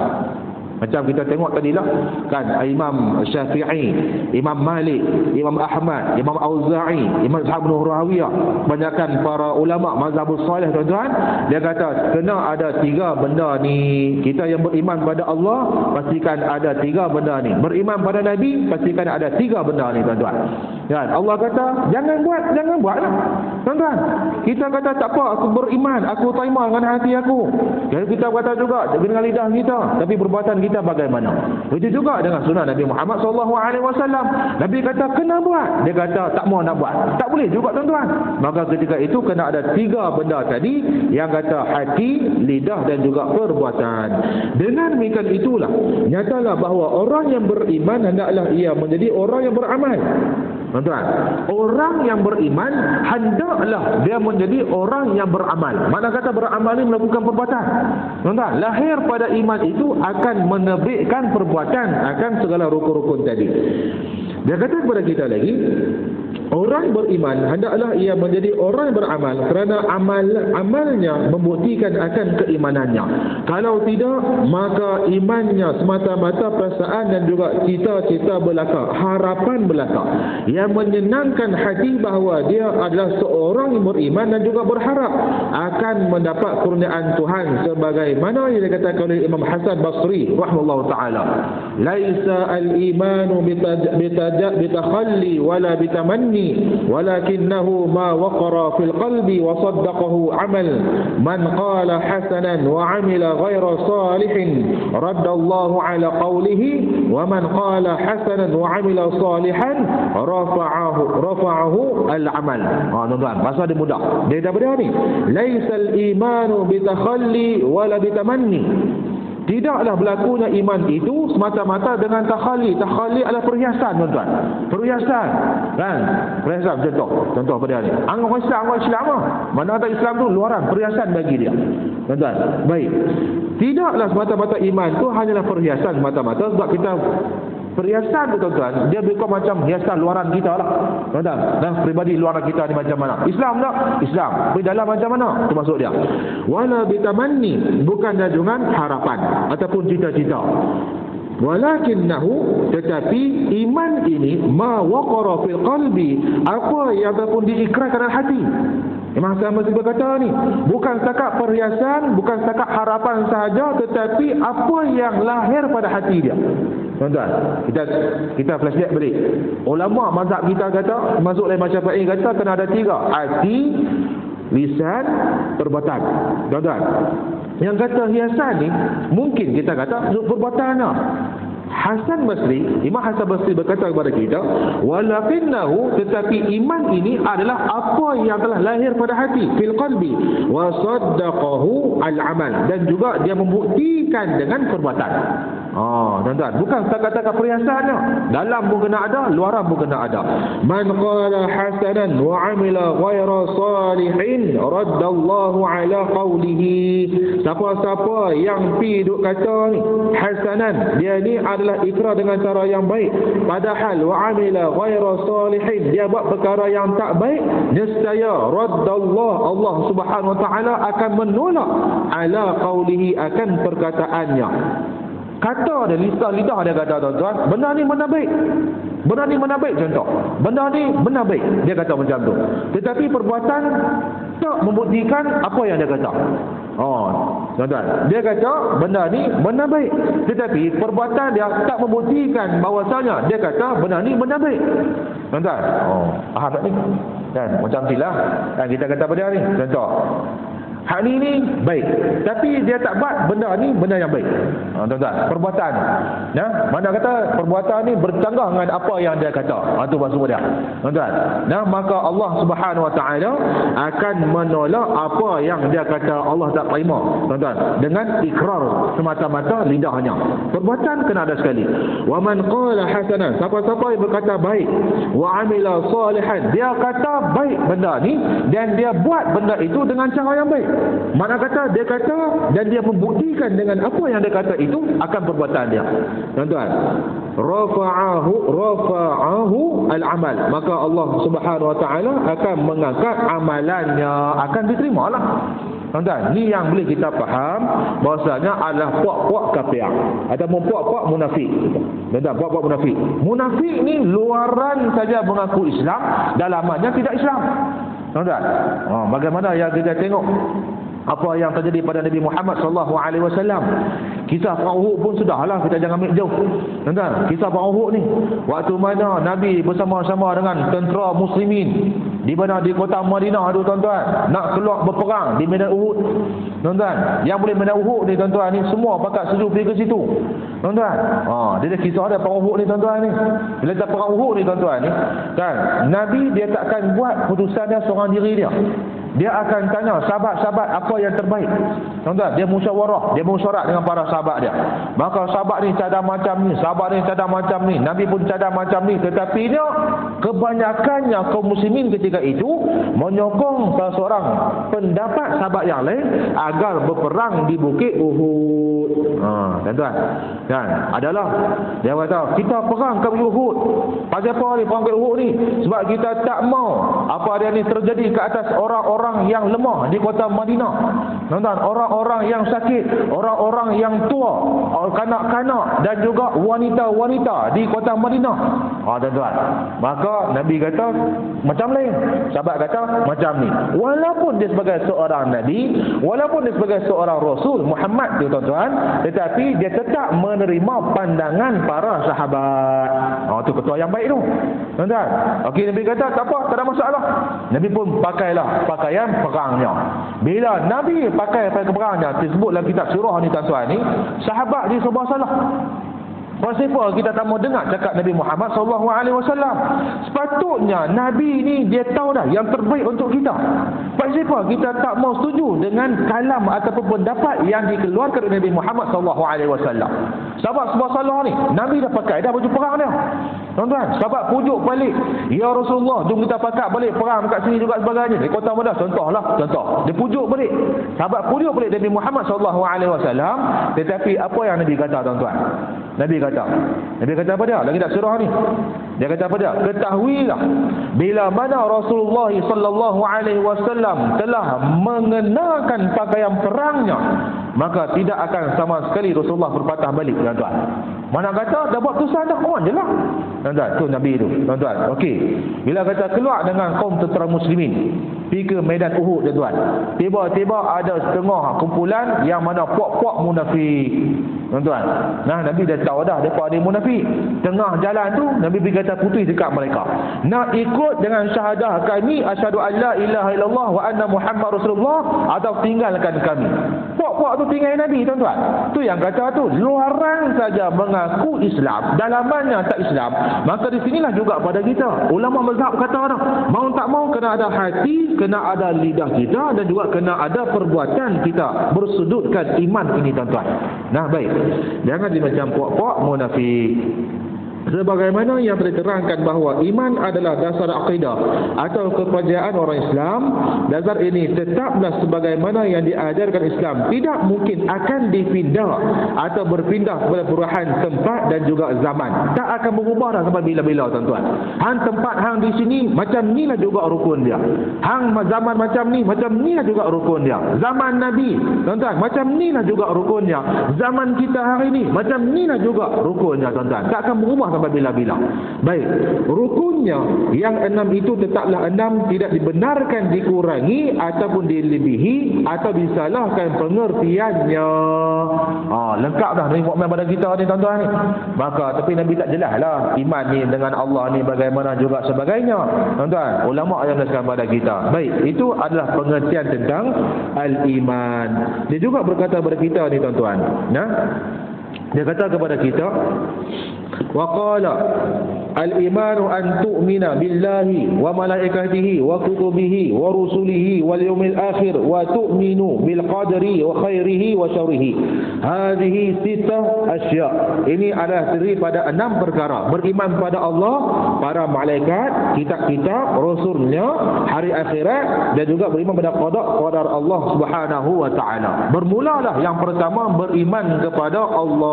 macam kita tengok tadilah kan, Imam Syafi'i, Imam Malik, Imam Ahmad, Imam Auza'i, Imam Ishaq bin Rahawiyah, banyakkan para ulama mazhabus salih, tuan-tuan, dia kata kena ada 3 benda ni. Kita yang beriman pada Allah, pastikan ada 3 benda ni. Beriman pada Nabi, pastikan ada 3 benda ni, tuan-tuan. Kan, Allah kata jangan buatlah. Tuan-tuan, kita kata tak apa, aku beriman, aku terima dengan hati aku. Jadi kita kata juga dengan lidah kita, tapi perbuatan kita bagaimana? Itu juga dengan sunnah Nabi Muhammad SAW. Nabi kata kena buat, dia kata tak mau nak buat, tak boleh juga, tuan-tuan. Maka ketika itu kena ada 3 benda tadi, yang kata hati, lidah dan juga perbuatan. Dengan demikian itulah nyatalah bahawa orang yang beriman hendaklah ia menjadi orang yang beramal. Tuan-tuan, orang yang beriman hendaklah dia menjadi orang yang beramal. Makna kata beramal ini melakukan perbuatan. Tuan-tuan, lahir pada iman itu akan menerbitkan perbuatan akan segala rukun-rukun tadi. Dia kata kepada kita lagi, orang beriman hendaklah ia menjadi orang yang beramal kerana amalnya membuktikan akan keimanannya. Kalau tidak, maka imannya semata-mata perasaan dan juga cita-cita belaka, harapan belaka yang menyenangkan hati bahawa dia adalah seorang yang beriman dan juga berharap akan mendapat kurniaan Tuhan, sebagaimana yang dikatakan oleh Imam Hasan Basri rahimahullah taala, laisa al-imanu bitakhalli wala bitamanni walakinnahu ma waqara fil qalbi wa saddaqahu amal man qala hasanan wa amila ghaira salihin raddallahu ala qawlihi wa man qala hasanan wa amila salihan rafa'ahu al-amal. Tuan-tuan, bahasa dia mudah. Dia daripada ni, laisal imanu bitakhalli wala bitamanni. Tidaklah berlakunya iman itu semata-mata dengan takhali. Takhali adalah perhiasan, tuan-tuan. Perhiasan. Kan? Perhiasan, contoh pada ni. Orang Islam lah. Mana ada Islam tu luaran, perhiasan bagi dia. Tuan-tuan, baik. Tidaklah semata-mata iman tu hanyalah perhiasan semata-mata, sebab kita perhiasan tu, tuan-tuan, dia bukan macam hiasan luaran kita lah, tuan-tuan. Dan peribadi luaran kita ni macam mana? Islam tak? Islam. Tapi dalam macam mana? Itu maksud dia. Wala bitamanni, bukan dengan harapan ataupun cita-cita. Walakinnahu, tetapi iman ini ma waqara fil qalbi, apa yang ataupun diikrarkan dalam hati. Imam Hasan Basri berkata ni, bukan setakat perhiasan, bukan setakat harapan sahaja, tetapi apa yang lahir pada hati dia. Tuan-tuan, kita flashback balik. Ulama mazhab kita kata, masuk oleh Imam Syafi'i kata kena ada 3, hati, lisan, perbuatan. Tuan-tuan, yang kata hiasan ni mungkin kita kata perbuatan lah. Imam Hasan Basri berkata kepada kita, walakinnahu, tetapi iman ini adalah apa yang telah lahir pada hati, fil qalbi, wa saddaqahu al-amal, dan juga dia membuktikan dengan perbuatan. Tuan-tuan, bukan setakat-setakat perhiasannya, dalam pun kena ada, luaran pun kena ada. Man qala hasanan wa amila ghaira salihin raddallahu ala qawlihi. Siapa-siapa yang pi duk kata ni hasanan, dia ni adalah ikrar dengan cara yang baik, padahal wa amila ghaira salihin, dia buat perkara yang tak baik, nescaya raddallahu, Allah Subhanahu wa taala akan menolak ala qawlihi, akan perkataannya. Kata dia, lidah dia kata tuan-tuan, benda ni benar baik. Benda ni benar baik contoh. Benda ni benar baik. Dia kata macam tu. Tetapi perbuatan tak membuktikan apa yang dia kata. Oh, tuan-tuan. Dia kata benda ni benar baik. Tetapi perbuatan dia tak membuktikan bahawasanya dia kata benda ni benar baik. Tuan-tuan. Oh, faham tak ni? Kan? Macam itulah. Kan kita kata pada ni. Contoh. Hak ni baik, tapi dia tak buat benda ni benda yang baik. Tuan-tuan, perbuatan. Mana kata perbuatan ni bercanggah dengan apa yang dia kata. Itu maksud dia. Tuan-tuan. Maka Allah Subhanahu Wa Taala akan menolak apa yang dia kata Allah tak terima. Tuan-tuan, dengan ikrar semata-mata lidahnya. Perbuatan kena ada sekali. Wa man qala hasanan, siapa-siapa yang berkata baik, wa amila salihan, dia kata baik benda ni dan dia buat benda itu dengan cara yang baik. Mana kata dia kata dan dia membuktikan dengan apa yang dia kata itu akan perbuatan dia. Tuan-tuan, rafa'ahu al-amal, maka Allah Subhanahu Wa Taala akan mengangkat amalannya, akan diterimalah. Tuan-tuan, ni yang boleh kita faham bahasanya adalah puak-puak kafir ataupun puak-puak munafik. Tuan-tuan, puak-puak munafik. Munafik ni luaran saja mengaku Islam, dalamannya tidak Islam. Tuan-tuan, bagaimana yang kita tengok apa yang terjadi pada Nabi Muhammad SAW. Kisah perang Uhud pun sudahlah, kita jangan ambil jauh. Tuan-tuan, kisah perang Uhud ni, waktu mana Nabi bersama-sama dengan tentera muslimin di mana di kota Madinah tu tuan-tuan, nak keluar berperang di medan Uhud. Tuan-tuan, yang boleh medan Uhud ni tuan-tuan ni semua pakat setuju pergi ke situ. Tuan-tuan, dia ada kisah dia perang Uhud ni tuan-tuan ni. Bila kita perang Uhud ni tuan-tuan ni, kan, Nabi dia takkan buat putusan dia seorang diri dia. Dia akan tanya sahabat-sahabat apa yang terbaik. Tuan-tuan, dia musyawarah, dia musyarat dengan para sahabat dia. Maka sahabat ni cadang macam ni, sahabat ni cadang macam ni, Nabi pun cadang macam ni. Tetapi dia kebanyakannya kaum muslimin ketika itu menyokong salah seorang pendapat sahabat yang lain agar berperang di bukit Uhud. Tuan-tuan, kan, adalah dia kata kita perang ke bukit Uhud. Pasal apa ni perang ke Uhud ni? Sebab kita tak mau apa dia ni terjadi ke atas orang-orang yang lemah di kota Madinah. Tuan-tuan, orang-orang yang sakit, orang-orang yang tua, kanak-kanak dan juga wanita-wanita di kota Madinah. Tuan-tuan, maka Nabi kata macam lain, sahabat kata macam ni. Walaupun dia sebagai seorang Nabi, walaupun dia sebagai seorang Rasul Muhammad tu tuan-tuan, tetapi dia tetap menerima pandangan para sahabat. Itu ketua yang baik tu, tuan-tuan. Okey, Nabi kata tak apa, tak ada masalah. Nabi pun pakailah pakaian perangnya. Bila Nabi pakai pakaian perangnya, disebutlah kitab surah ni tuan-tuan ni, sahabat dia serba salah. Pasal kita tak mau dengar cakap Nabi Muhammad SAW. Sepatutnya Nabi ni dia tahu dah yang terbaik untuk kita. Pasal kita tak mau setuju dengan kalam ataupun pendapat yang dikeluarkan oleh Nabi Muhammad SAW. Sahabat serba salah ni, Nabi dah pakai dah baju perang dia. Tuan-tuan, sahabat pujuk balik, ya Rasulullah, jom kita pakai balik perang kat sini juga sebagainya. Di kota Madinah contoh. Dia pujuk balik. Sahabat pujuk balik Nabi Muhammad SAW. Tetapi apa yang Nabi kata tuan-tuan? Nabi kata apa dia? Lagi tak surah ni. Dia kata apa dia? Ketahuilah bila mana Rasulullah SAW telah mengenakan pakaian perangnya, maka tidak akan sama sekali Rasulullah berpatah balik, tuan-tuan. Mana kata dah buat tusan dah, on je lah, tuan-tuan. Tu Nabi tu, tuan-tuan. Okey, bila kata keluar dengan kaum tentera muslimin pergi ke medan Uhud, tuan-tuan, tiba-tiba ada setengah kumpulan yang mana puak-puak munafik, tuan-tuan. Nabi dah tahu dah depa ada munafik. Tengah jalan tu Nabi berkata putih dekat mereka, nak ikut dengan syahadah kami asyhadu an la ilaha illallah wa anna Muhammad Rasulullah, atau tinggalkan kami. Puak-puak tu tinggal Nabi, tuan-tuan. Tu yang kata tu luaran saja mengaku Islam, dalamannya tak Islam. Maka di sinilah juga pada kita ulama mazhab kata dah, mau tak mau kena ada hati, kena ada lidah kita, dan juga kena ada perbuatan kita bersudutkan iman ini, tuan-tuan. Baik, jangan macam puak-puak munafik. Sebagaimana yang diterangkan bahawa iman adalah dasar akidah atau kepercayaan orang Islam, dasar ini tetaplah sebagaimana yang diajarkan Islam, tidak mungkin akan dipindah atau berpindah kepada perubahan tempat dan juga zaman. Tak akan berubah dah sampai bila-bila, tuan-tuan. Hang tempat hang di sini macam ni lah juga rukun dia. Hang zaman macam ni lah juga rukun dia. Zaman Nabi, tuan-tuan, macam ni lah juga rukunnya. Zaman kita hari ni macam ni lah juga rukunnya, tuan-tuan. Tak akan berubah sampai bila-bila. Baik, rukunnya yang 6 itu tetaplah 6, tidak dibenarkan dikurangi ataupun dilebihi atau disalahkan pengertiannya. Lengkap dah Nabi Muhammad pada kita ni, tuan-tuan ni. Maka tapi Nabi tak jelas lah iman ni dengan Allah ni bagaimana juga sebagainya, tuan-tuan. Ulama yang menjelaskan pada kita. Baik, itu adalah pengertian tentang al-iman. Dia juga berkata kepada kita ni, tuan-tuan. Dia kata kepada kita, wa qala al-imanu an tu'mina billahi wa malaikatihi wa kutubihi wa rusulihi wal yawmil akhir wa tu'minu bil qadri wa khairihi wa syarrihi. Hadhihi sittah asya. Ini adalah terdiri pada 6 perkara. Beriman pada Allah, para malaikat, kitab-kitab, rasulnya, hari akhirat, dan juga beriman pada qadar Allah Subhanahu wa taala. Bermulalah yang pertama beriman kepada Allah.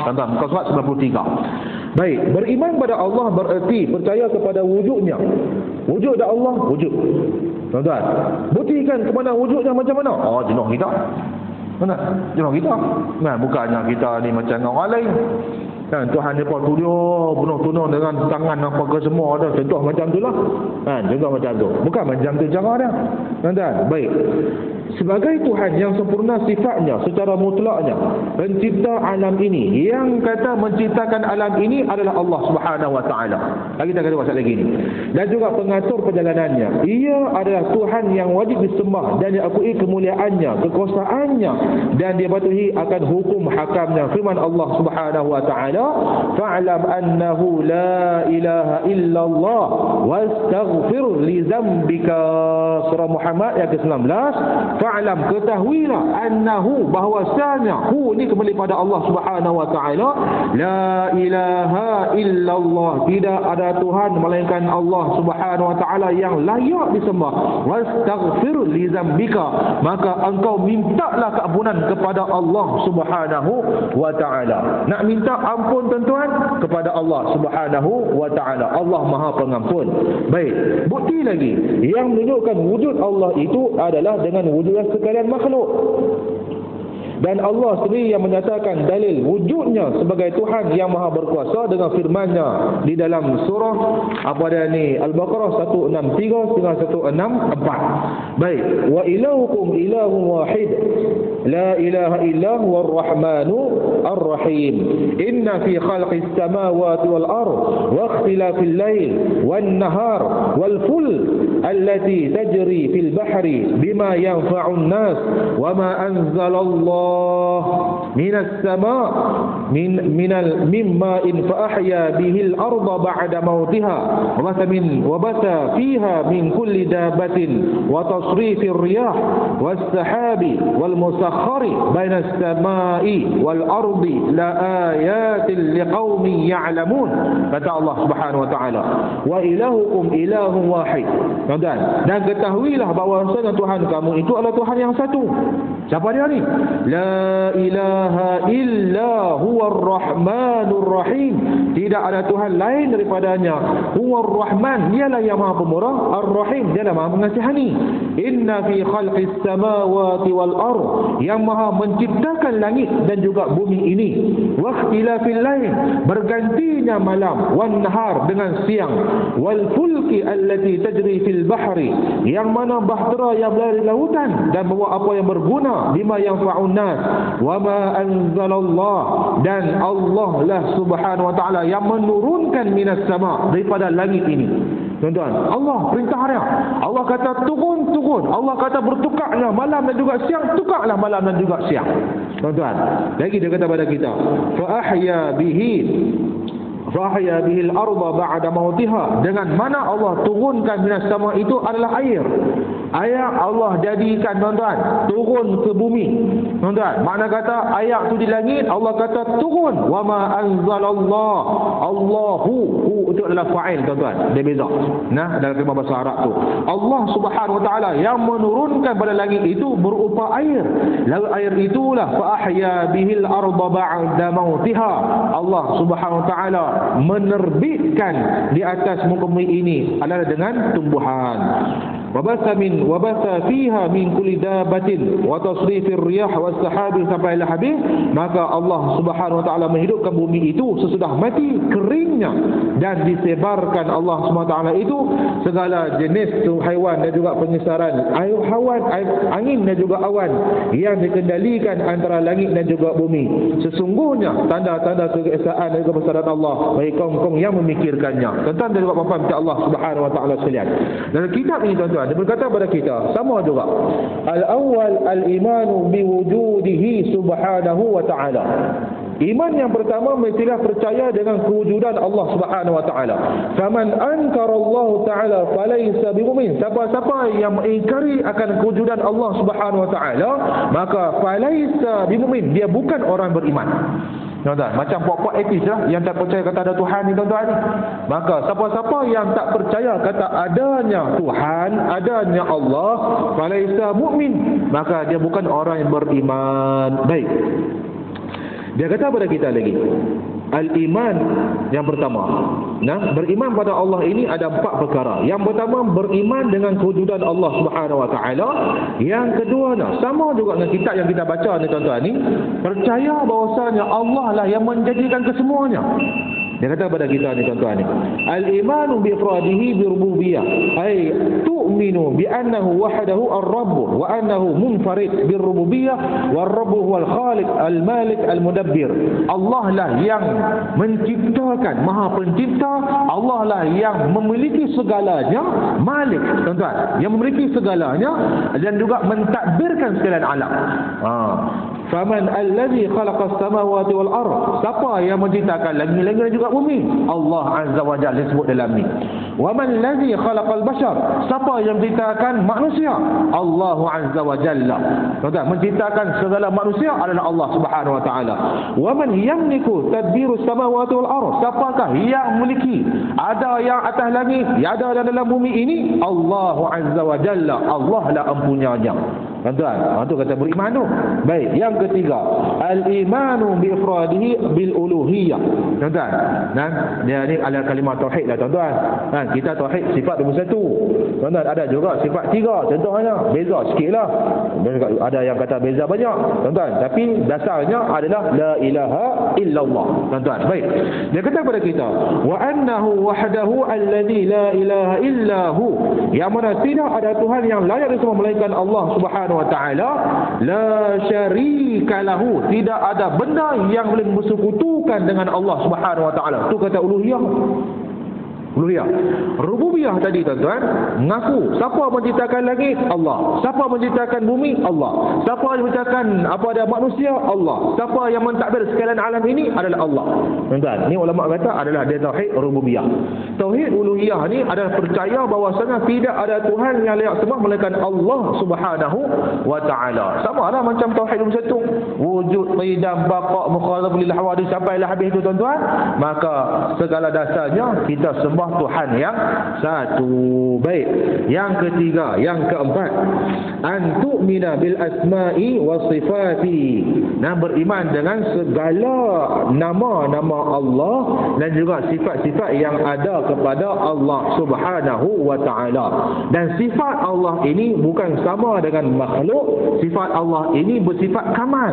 Tuan-tuan, muka surat 93. Baik, beriman pada Allah bererti percaya kepada wujudnya. Wujud dah Allah, wujud. Tuan-tuan, buktikan kepada wujudnya macam mana? Jenuh kita. Mana? Jenuh kita. Bukannya kita ni macam orang lain. Kan Tuhan ni pun tuduh penuh-penuh dengan tangan apa ke semua ada. Contoh macam tu lah. Contoh macam tu. Bukan macam tu cara dia. Tuan-tuan, baik. Sebagai Tuhan yang sempurna sifatnya secara mutlaknya, pencipta alam ini, yang kata menciptakan alam ini adalah Allah Subhanahu wa taala. Lagi kita kata pasal lagi ni. Dan juga pengatur perjalanannya. Ia adalah Tuhan yang wajib disembah dan diakui kemuliaannya, kekuasaannya, dan dia patuhi akan hukum hakamnya. Firman Allah Subhanahu wa taala, fa'lam annahu la ilaha illallah wastaghfir li dzambika. Surah Muhammad ayat ke-19. Fa'lam, ketahuilah, annahu, bahwasanya, hu ni kembali pada Allah Subhanahu wa taala, la ilaha illallah, tidak ada Tuhan melainkan Allah Subhanahu wa taala yang layak disembah. Wastaghfir li dzambika, maka engkau mintalah keampunan kepada Allah Subhanahu wa taala. Nak minta ampun, tuan-tuan, kepada Allah Subhanahu wa taala. Allah Maha Pengampun. Baik, bukti lagi yang menunjukkan wujud Allah itu adalah dengan wujud sekalian makhluk. Dan Allah sendiri yang menyatakan dalil wujudnya sebagai Tuhan yang maha berkuasa dengan firman-Nya di dalam surah apa dia ni, Al-Baqarah 163 hingga 164. Baik, wa ilahukum ilahun wahid la ilaha illa huwar rahmanu ar-rahim. Inna fi khalqis samawati wal ard wa ikhtilafil lail wan nahar wal ful allati tajri fil bahri bima yanfa'un nas wa ma anzalallahu من السماء مما إن فأحيا به الأرض بعد موتها وبث فيها من كل دابة وتصريف الرياح والسحاب والمسخر بين السماء والأرض لآيات لقوم يعلمون. kata Allah Subhanahu wa taala, wa ilahukum ilahun wahid. Dan ketahuilah bahawasanya Tuhan kamu itu adalah Tuhan yang satu. Siapa dia ni? La ilaha illa huwar rahmanur rahim. Tidak ada Tuhan lain daripadanya. Huwar rahman, dialah yang maha pemurah. Ar-rahim, dialah maha mengasihani. Inna fi khalqis samawati wal ard, yang maha menciptakan langit dan juga bumi ini. Wa ikhtilafil lail, bergantinya malam, wan nahar, dengan siang. Wal fulki allati tajri fil bahri, yang mana bahtera yang berlari di lautan dan bawa apa yang berguna, bima yanfa'un nas. Wa ma anzalallah, dan Allah lah Subhanahu wa taala yang menurunkan minas sama, daripada langit ini. Tuan-tuan, Allah perintah dia. Allah kata turun. Allah kata bertukarlah malam dan juga siang, tukarlah malam dan juga siang. Tuan-tuan, lagi dia kata pada kita, fa ahya bihi Fahya bihil arda ba'da mautiha, dengan mana Allah turunkan minas sama itu adalah air. Air Allah jadikan tuan-tuan turun ke bumi. Tuan-tuan, makna kata air tu di langit, Allah kata turun. Wa ma anzalallah, Allahu, itu adalah fa'il tuan-tuan. Dia beza. Nah, dalam kalimah bahasa Arab tu, Allah Subhanahu wa taala yang menurunkan pada langit itu berupa air. Lalu air itulah fa ahya bihil arda ba'da mautiha. Allah Subhanahu wa taala menerbitkan di atas muka bumi ini adalah dengan tumbuhan. Wabatha fiha min kulli dabatin wa tasrifir riyah was sahabi, sampai habis. Maka Allah Subhanahu wa taala menghidupkan bumi itu sesudah mati keringnya, dan disebarkan Allah Subhanahu wa taala itu segala jenis haiwan dan juga pengesaran angin dan juga awan yang dikendalikan antara langit dan juga bumi. Sesungguhnya tanda-tanda keesaan dan kebesaran Allah bagi kaum-kaum yang memikirkannya. Tentang dan juga paham Allah Subhanahu wa taala sekalian. Dalam kitab ini tuan-tuan, dia berkata kepada kita sama juga. Al-awwal al-imanu biwujudihi subhanahu wa ta'ala. Iman yang pertama mestilah percaya dengan kewujudan Allah Subhanahu wa taala. Faman ankara Allah taala falaysa bimumin. Siapa-siapa yang mengingkari akan kewujudan Allah Subhanahu wa taala, maka falaysa bimumin, dia bukan orang beriman. Tuan-tuan, macam puak-puak etis lah yang tak percaya kata ada Tuhan ni tuan-tuan ni. Maka siapa-siapa yang tak percaya kata adanya Tuhan, adanya Allah, falaisa mu'min, maka dia bukan orang yang beriman. Baik. Dia kata pada kita lagi, al-iman yang pertama. Nah, beriman pada Allah ini ada 4 perkara. Yang pertama, beriman dengan kewujudan Allah Subhanahu wa taala. Yang kedua, sama juga dengan kitab yang kita baca ni tuan-tuan ni, percaya bahawasanya Allah lah yang menjadikan kesemuanya. Dia kata kepada kita ni tuan-tuan ni, al-imanu bi ifradihi bi rububiyyah, ay tu'minu bi annahu wahdahu ar-rabb wa annahu munfarid bir rububiyyah war rabb huwal khaliq al-malik al-mudabbir. Allah lah yang menciptakan, maha pencipta. Allah lah yang memiliki segalanya, malik tuan-tuan, yang memiliki segalanya dan juga mentadbirkan sekalian alam. Faman allazi khalaqas samawati wal ardh, siapa yang menciptakan langit-langit dan juga bumi? Allah Azza wa Jalla disebut dalam ni. Wa man allazi khalaqal bashar, siapa yang menciptakan manusia? Allah Azza wa Jalla. Tuan-tuan, menciptakan segala manusia adalah Allah Subhanahu wa taala. Wa man yamliku tadbirus samawati wal ardh, siapakah yang memiliki ada yang atas langit, yang ada dalam bumi ini? Allah Azza wa Jalla. Allah lah empunyanya. Tuan-tuan, itu kata beriman tu. Baik, yang ketiga, al-imanu bi ifradihi bil uluhiyah. Tuan-tuan, dia ni adalah kalimah tauhid lah tuan-tuan. Kita tauhid sifat 21. Tuan-tuan, ada juga sifat 3 contohnya. Beza sikitlah. Ada yang kata beza banyak, tuan-tuan, tapi dasarnya adalah la ilaha illallah. Tuan-tuan, baik. Dia kata kepada kita, wa annahu wahdahu alladhi la ilaha illahu, yang mana tidak ada Tuhan yang layak disembah melainkan Allah Subhanahu wa taala, la syarika lahu, tidak ada benda yang boleh bersekutukan dengan Allah Subhanahu wa taala. Itu kata uluhiyah. Uluhiyah. Rububiyah tadi tuan-tuan, mengaku siapa menciptakan langit? Allah. Siapa menciptakan bumi? Allah. Siapa yang menciptakan apa ada manusia? Allah. Siapa yang mentadbir sekalian alam ini? Adalah Allah. Tuan-tuan, ni ulama kata adalah dia tauhid rububiyah. Tauhid uluhiyah ni adalah percaya bahawasanya tidak ada Tuhan yang layak sembah melainkan Allah Subhanahu wa taala. Samalah macam tauhid nombor 1, wujud, qidam, baqa, mukhalafah lil hawadith, sampailah habis tu tuan-tuan. Maka segala dasarnya kita sembah Tuhan yang satu. Baik. Yang ketiga, yang keempat, an tu'mina bil asma'i was sifati. Beriman dengan segala nama-nama Allah dan juga sifat-sifat yang ada kepada Allah Subhanahu wa taala. Dan sifat Allah ini bukan sama dengan makhluk. Sifat Allah ini bersifat kamal.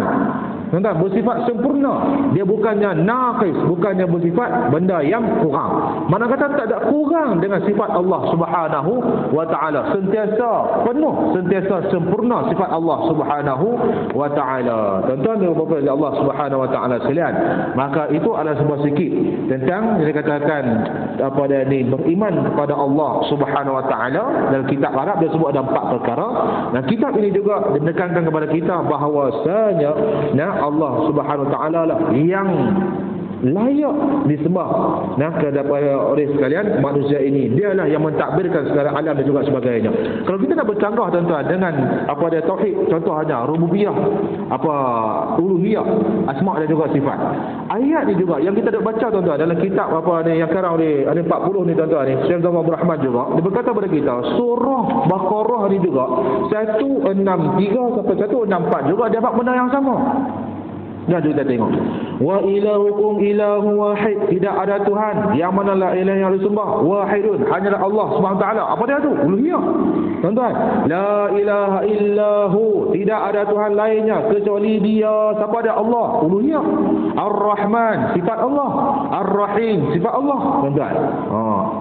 Tuan-tuan, bersifat sempurna. Dia bukannya naqis, bukannya bersifat benda yang kurang. Mana kata tak ada kurang dengan sifat Allah Subhanahu wa taala. Sentiasa penuh, sentiasa sempurna sifat Allah Subhanahu wa taala. Tuan-tuan dan puan-puan Allah Subhanahu wa taala sekalian, maka itu adalah sebuah sikit tentang yang dikatakan apa dia ni, beriman kepada Allah Subhanahu wa taala. Dalam kitab Arab dia sebut ada 4 perkara. Dan kitab ini juga menekankan kepada kita bahawasanya Allah Subhanahu wa taala lah yang layak disembah. Nah, kepada oleh sekalian, manusia ini dialah yang mentadbirkan segala alam dan juga sebagainya. Kalau kita nak bercanggah tuan-tuan dengan apa dia tauhid, contohnya rububiyah, apa uluhiyah, asma dan juga sifat. Ayat ni juga yang kita dah baca tuan-tuan dalam kitab apa ni yang sekarang ni ada 40 ni tuan-tuan ni, Syekh Abdul Rahman juga dia berkata kepada kita, surah Baqarah ni juga 163 sampai 164 juga dia dapat benda yang sama. Dah kita tengok. Wa ilahukum ilahu wahid. Tidak ada Tuhan yang mana la ilah yang disembah. Wahidun. Hanyalah Allah Subhanahu Wa Taala. Apa dia tu? Uluhiyah. Tuan-tuan. La ilaha illahu. Tidak ada Tuhan lainnya kecuali dia. Siapa dia? Allah. Uluhiyah. Ar-Rahman. Sifat Allah. Ar-Rahim. Sifat Allah. Tuan-tuan.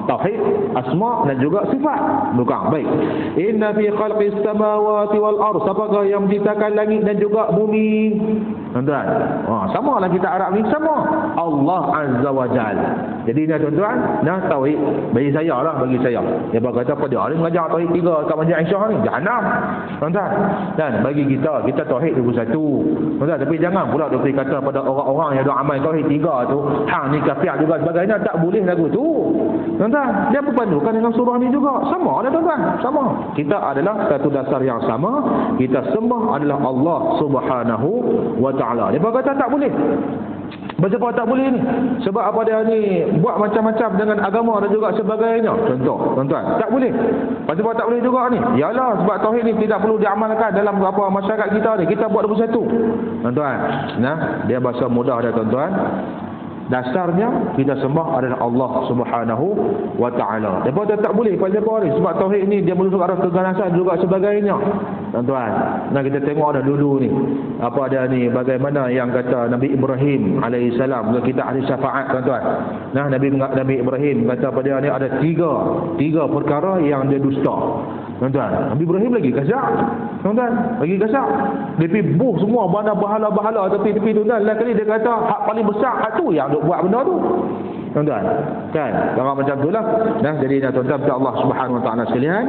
Tauhid, asma dan juga sifat. Bukan. Baik. Inna fi khalqis samawati wal ardh. Siapakah yang menciptakan langit dan juga bumi? Tuan-tuan. Sama lah kita Arab ni, sama Allah Azza wa Jal. Jadi ni tuan-tuan, nah tauhid bagi saya lah, bagi saya. Dia berkata pada dia mengajar tauhid 3 kat Masjid Aisyah ni, jahanam. Tuan-tuan. Dan bagi kita tauhid 21. Tuan-tuan, tapi jangan pula dok kata pada orang-orang yang dok amal tauhid 3 tu, hang ni kafir juga sebagainya, tak boleh lagu tu. Tuan-tuan, dia berpandukan dengan surah ni juga. Sama lah tuan-tuan, sama. Kita adalah satu dasar yang sama. Kita sembah adalah Allah Subhanahu wa Ta'ala. Dia berkata tak boleh. Sebab tak boleh ni? Sebab apa dia ni buat macam-macam dengan agama dan juga sebagainya. Contoh, tuan-tuan, tak boleh. Sebab tak boleh juga ni. Yalah, sebab tauhid ni tidak perlu diamalkan dalam apa masyarakat kita ni. Kita buat 21. Tuan-tuan, nah, dia bahasa mudah dah tuan-tuan. Dasarnya kita sembah adalah Allah Subhanahu wa Ta'ala. Lepas tu tak boleh pada siapa ni, sebab tauhid ni dia menunjuk arah keganasan juga sebagainya. Tuan-tuan, nah kita tengok dah dulu ni apa dia ni, bagaimana yang kata Nabi Ibrahim alaihissalam, kita ahli syafaat tuan-tuan. Nah, Nabi Ibrahim kata pada dia ni ada tiga perkara yang dia dusta. Tuan-tuan, Nabi Ibrahim lagi kasar. Tuan-tuan, lagi kasar. Dia pergi buh semua benda bahala-bahala tepi-tepi tuan-tuan. Lain kali dia kata hak paling besar hak tu yang duk buat benda tu. Tuan-tuan, kan? Orang macam itulah. Nah, jadi tuan-tuan, Allah Subhanahu wa Ta'ala sekalian,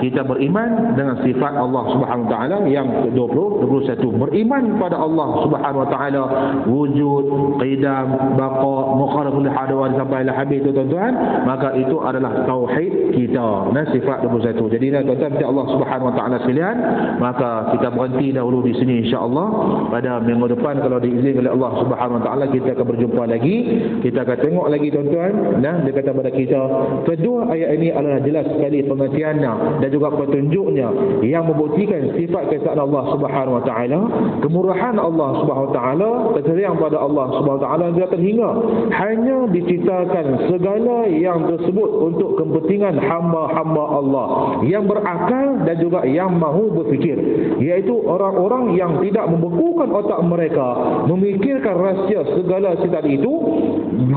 kita beriman dengan sifat Allah Subhanahu wa Ta'ala yang ke-21. Beriman pada Allah Subhanahu wa Ta'ala wujud, qidam, baqa, mukhalaful hadawan sampai lah habis tu tuan-tuan, maka itu adalah tauhid kita. Nah, sifat 21. Jadi tuan-tuan, Allah Subhanahu wa Ta'ala sekalian, maka kita berhenti dahulu di sini insya-Allah. Pada minggu depan kalau diizinkan oleh Allah Subhanahu wa Ta'ala kita akan berjumpa lagi. Kita akan tengok lagi tuan-tuan. Nah, dia kata pada kita, kedua ayat ini adalah jelas sekali pengertiannya dan juga petunjuknya yang membuktikan sifat keesaan Allah Subhanahu wa Ta'ala, kemurahan Allah Subhanahu wa Ta'ala, kesayang pada Allah Subhanahu wa Ta'ala, dia terhingga hanya diceritakan segala yang tersebut untuk kepentingan hamba-hamba Allah yang berakal dan juga yang mahu berfikir, iaitu orang-orang yang tidak membekukan otak mereka memikirkan rahsia segala sifat itu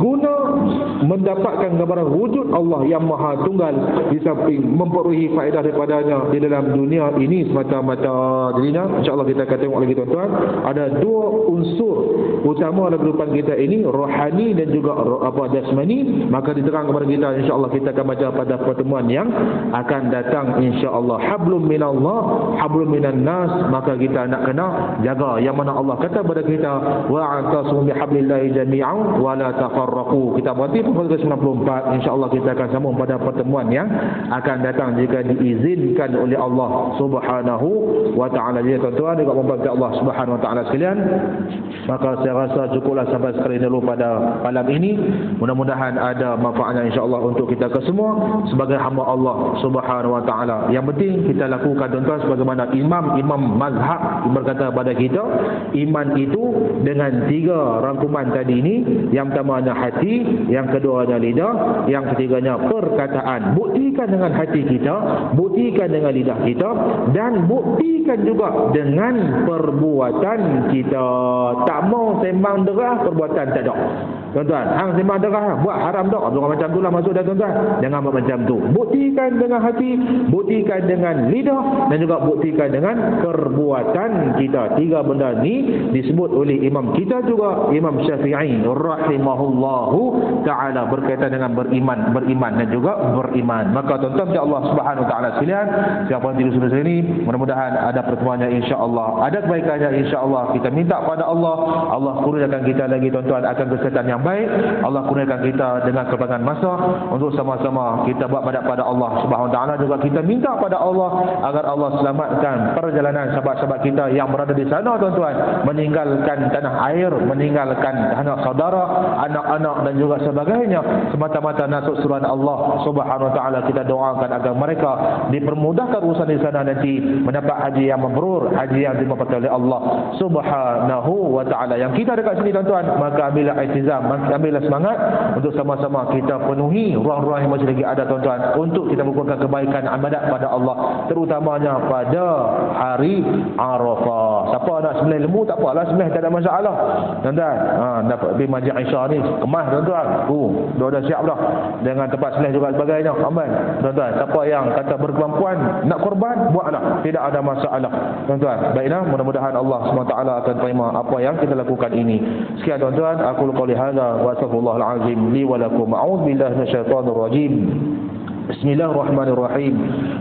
guna mendapatkan gambaran wujud Allah yang maha tunggal, di samping memperolehi faedah daripadanya di dalam dunia ini semata-mata. Jadi insya-Allah kita akan tengok lagi tuan-tuan, ada dua unsur utama dalam kehidupan kita ini, rohani dan juga jasmani. Maka diterang kepada kita, insya-Allah kita akan baca pada pertemuan yang akan datang insya-Allah. Hablum minallah, hablum minan nas. Maka kita nak kena jaga yang mana Allah kata kepada kita, wa'tasimu bihablillahi jami'an wa la tafarraqu. Kita berhenti pada 94. InsyaAllah kita akan sambung pada pertemuan yang akan datang jika diizinkan oleh Allah Subhanahu wa Ta'ala. Jadi tuan-tuan, juga membantu Allah Subhanahu wa Ta'ala sekalian, maka saya rasa cukuplah sampai sekali dulu pada malam ini. Mudah-mudahan ada manfaatnya insyaAllah untuk kita kesemua sebagai hamba Allah Subhanahu wa Ta'ala. Yang penting kita lakukan tuan-tuan sebagaimana imam mazhab berkata pada kita, iman itu dengan 3 rangkuman tadi ini. Yang pertamanya hati, yang keduanya lidah, yang ketiganya perkataan. Buktikan dengan hati kita, buktikan dengan lidah kita, dan buktikan juga dengan perbuatan kita. Tak mau sembang derah, perbuatan tak ada. Tuan-tuan, hang sembang derah buat haram tak? Orang macam itulah maksud dah tuan-tuan. Jangan buat macam tu. Buktikan dengan hati, buktikan dengan lidah, dan juga buktikan dengan perbuatan kita. 3 benda ni disebut oleh imam kita juga, Imam Syafi'i rahimahullah rahimahullahu taala berkaitan dengan beriman dan juga beriman. Maka tuan-tuan Allah Subhanahu wa taala sekalian, siapa yang tidur sebelah sini, mudah-mudahan ada pertemuannya insya-Allah, ada kebaikannya insya-Allah. Kita minta pada Allah, Allah kurniakan kita lagi tuan-tuan akan kesihatan yang baik. Allah kurniakan kita dengan kepanjangan masa untuk sama-sama kita buat badat pada Allah Subhanahu wa taala. Juga kita minta pada Allah agar Allah selamatkan perjalanan sahabat-sahabat kita yang berada di sana tuan-tuan, meninggalkan tanah air, meninggalkan anak saudara, anak-anak dan juga sebagainya, semata-mata nasuk suruhan Allah Subhanahu wa taala. Kita doakan agar mereka dipermudahkan urusan di sana nanti, mendapat haji yang mabrur, haji yang dimaafkan oleh Allah Subhanahu wa taala. Yang kita dekat sini tuan-tuan, maka ambillah iltizam, ambillah semangat untuk sama-sama kita penuhi ruang-ruang yang masih lagi ada tuan-tuan, untuk kita mengukuhkan kebaikan ibadat pada Allah, terutamanya pada hari Arafah. Siapa nak sembelih lembu tak apalah, sembelih tak ada masalah tuan-tuan. Dapat pergi Masjid Aisyah ni kemas tuan-tuan, dah siap dah dengan tempat sembelih juga sebagainya, aman tuan-tuan. Siapa yang kata berkemampuan nak korban, buatlah, tidak ada masalah tuan-tuan. Baiklah, mudah-mudahan Allah SWT akan terima apa yang kita lakukan ini. Sekian tuan-tuan, aku qouli hadza wa astaghfirullahal azim li wa lakum. A'udzubillahi minasyaitonir rajim. Bismillahirrahmanirrahim.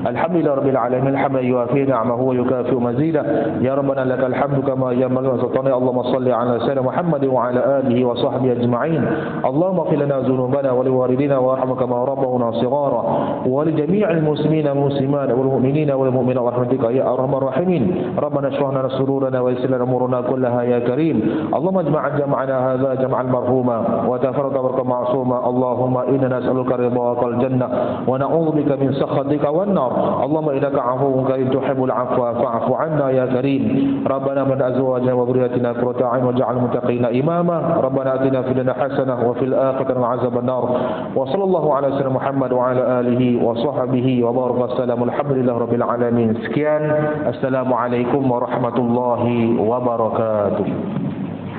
Alhamdulillahirabbil alamin, hamdan yuwafi ni'amahu wa yukafi mazidah. Ya rabbana lakal hamdu kama yanbaghi li sultani. Allahumma shalli ala sayyidina Muhammad wa ala alihi wa sahbihi ajma'in. Allahumma ighfir lana dhunubana wa liwalidina warhamna kama rabbawna shighara wa li jami'il muslimina muslimat wal mu'minina wal mu'minat warahmatika ya arhamar rahimin. Rabbana shrah lana sururana wa yassir lana umurana kullaha ya karim. Allahumma ijma' jam'ana hadza jam'an marhuma wa tafarraqa baraka ma'suma. Allahumma inna nas'aluka ridhaka wal jannah wa na'udzu bika min sakhatika wan nar. Allahumma innaka 'afuwwun karim tuhibbul 'afwa fa'fu 'anna ya karim. Rabbana min azwajina wa dhurriyyatina qurrata a'yun waj'alna muttaqina imama. Rabbana atina fid dunya hasanah wa fil akhirati hasanah nar. Wa sallallahu ala sayyidina Muhammad wa ala alihi wa sahbihi wa baraka sallam. Alhamdulillahirabbil alamin. Sekian, assalamualaikum warahmatullahi wabarakatuh.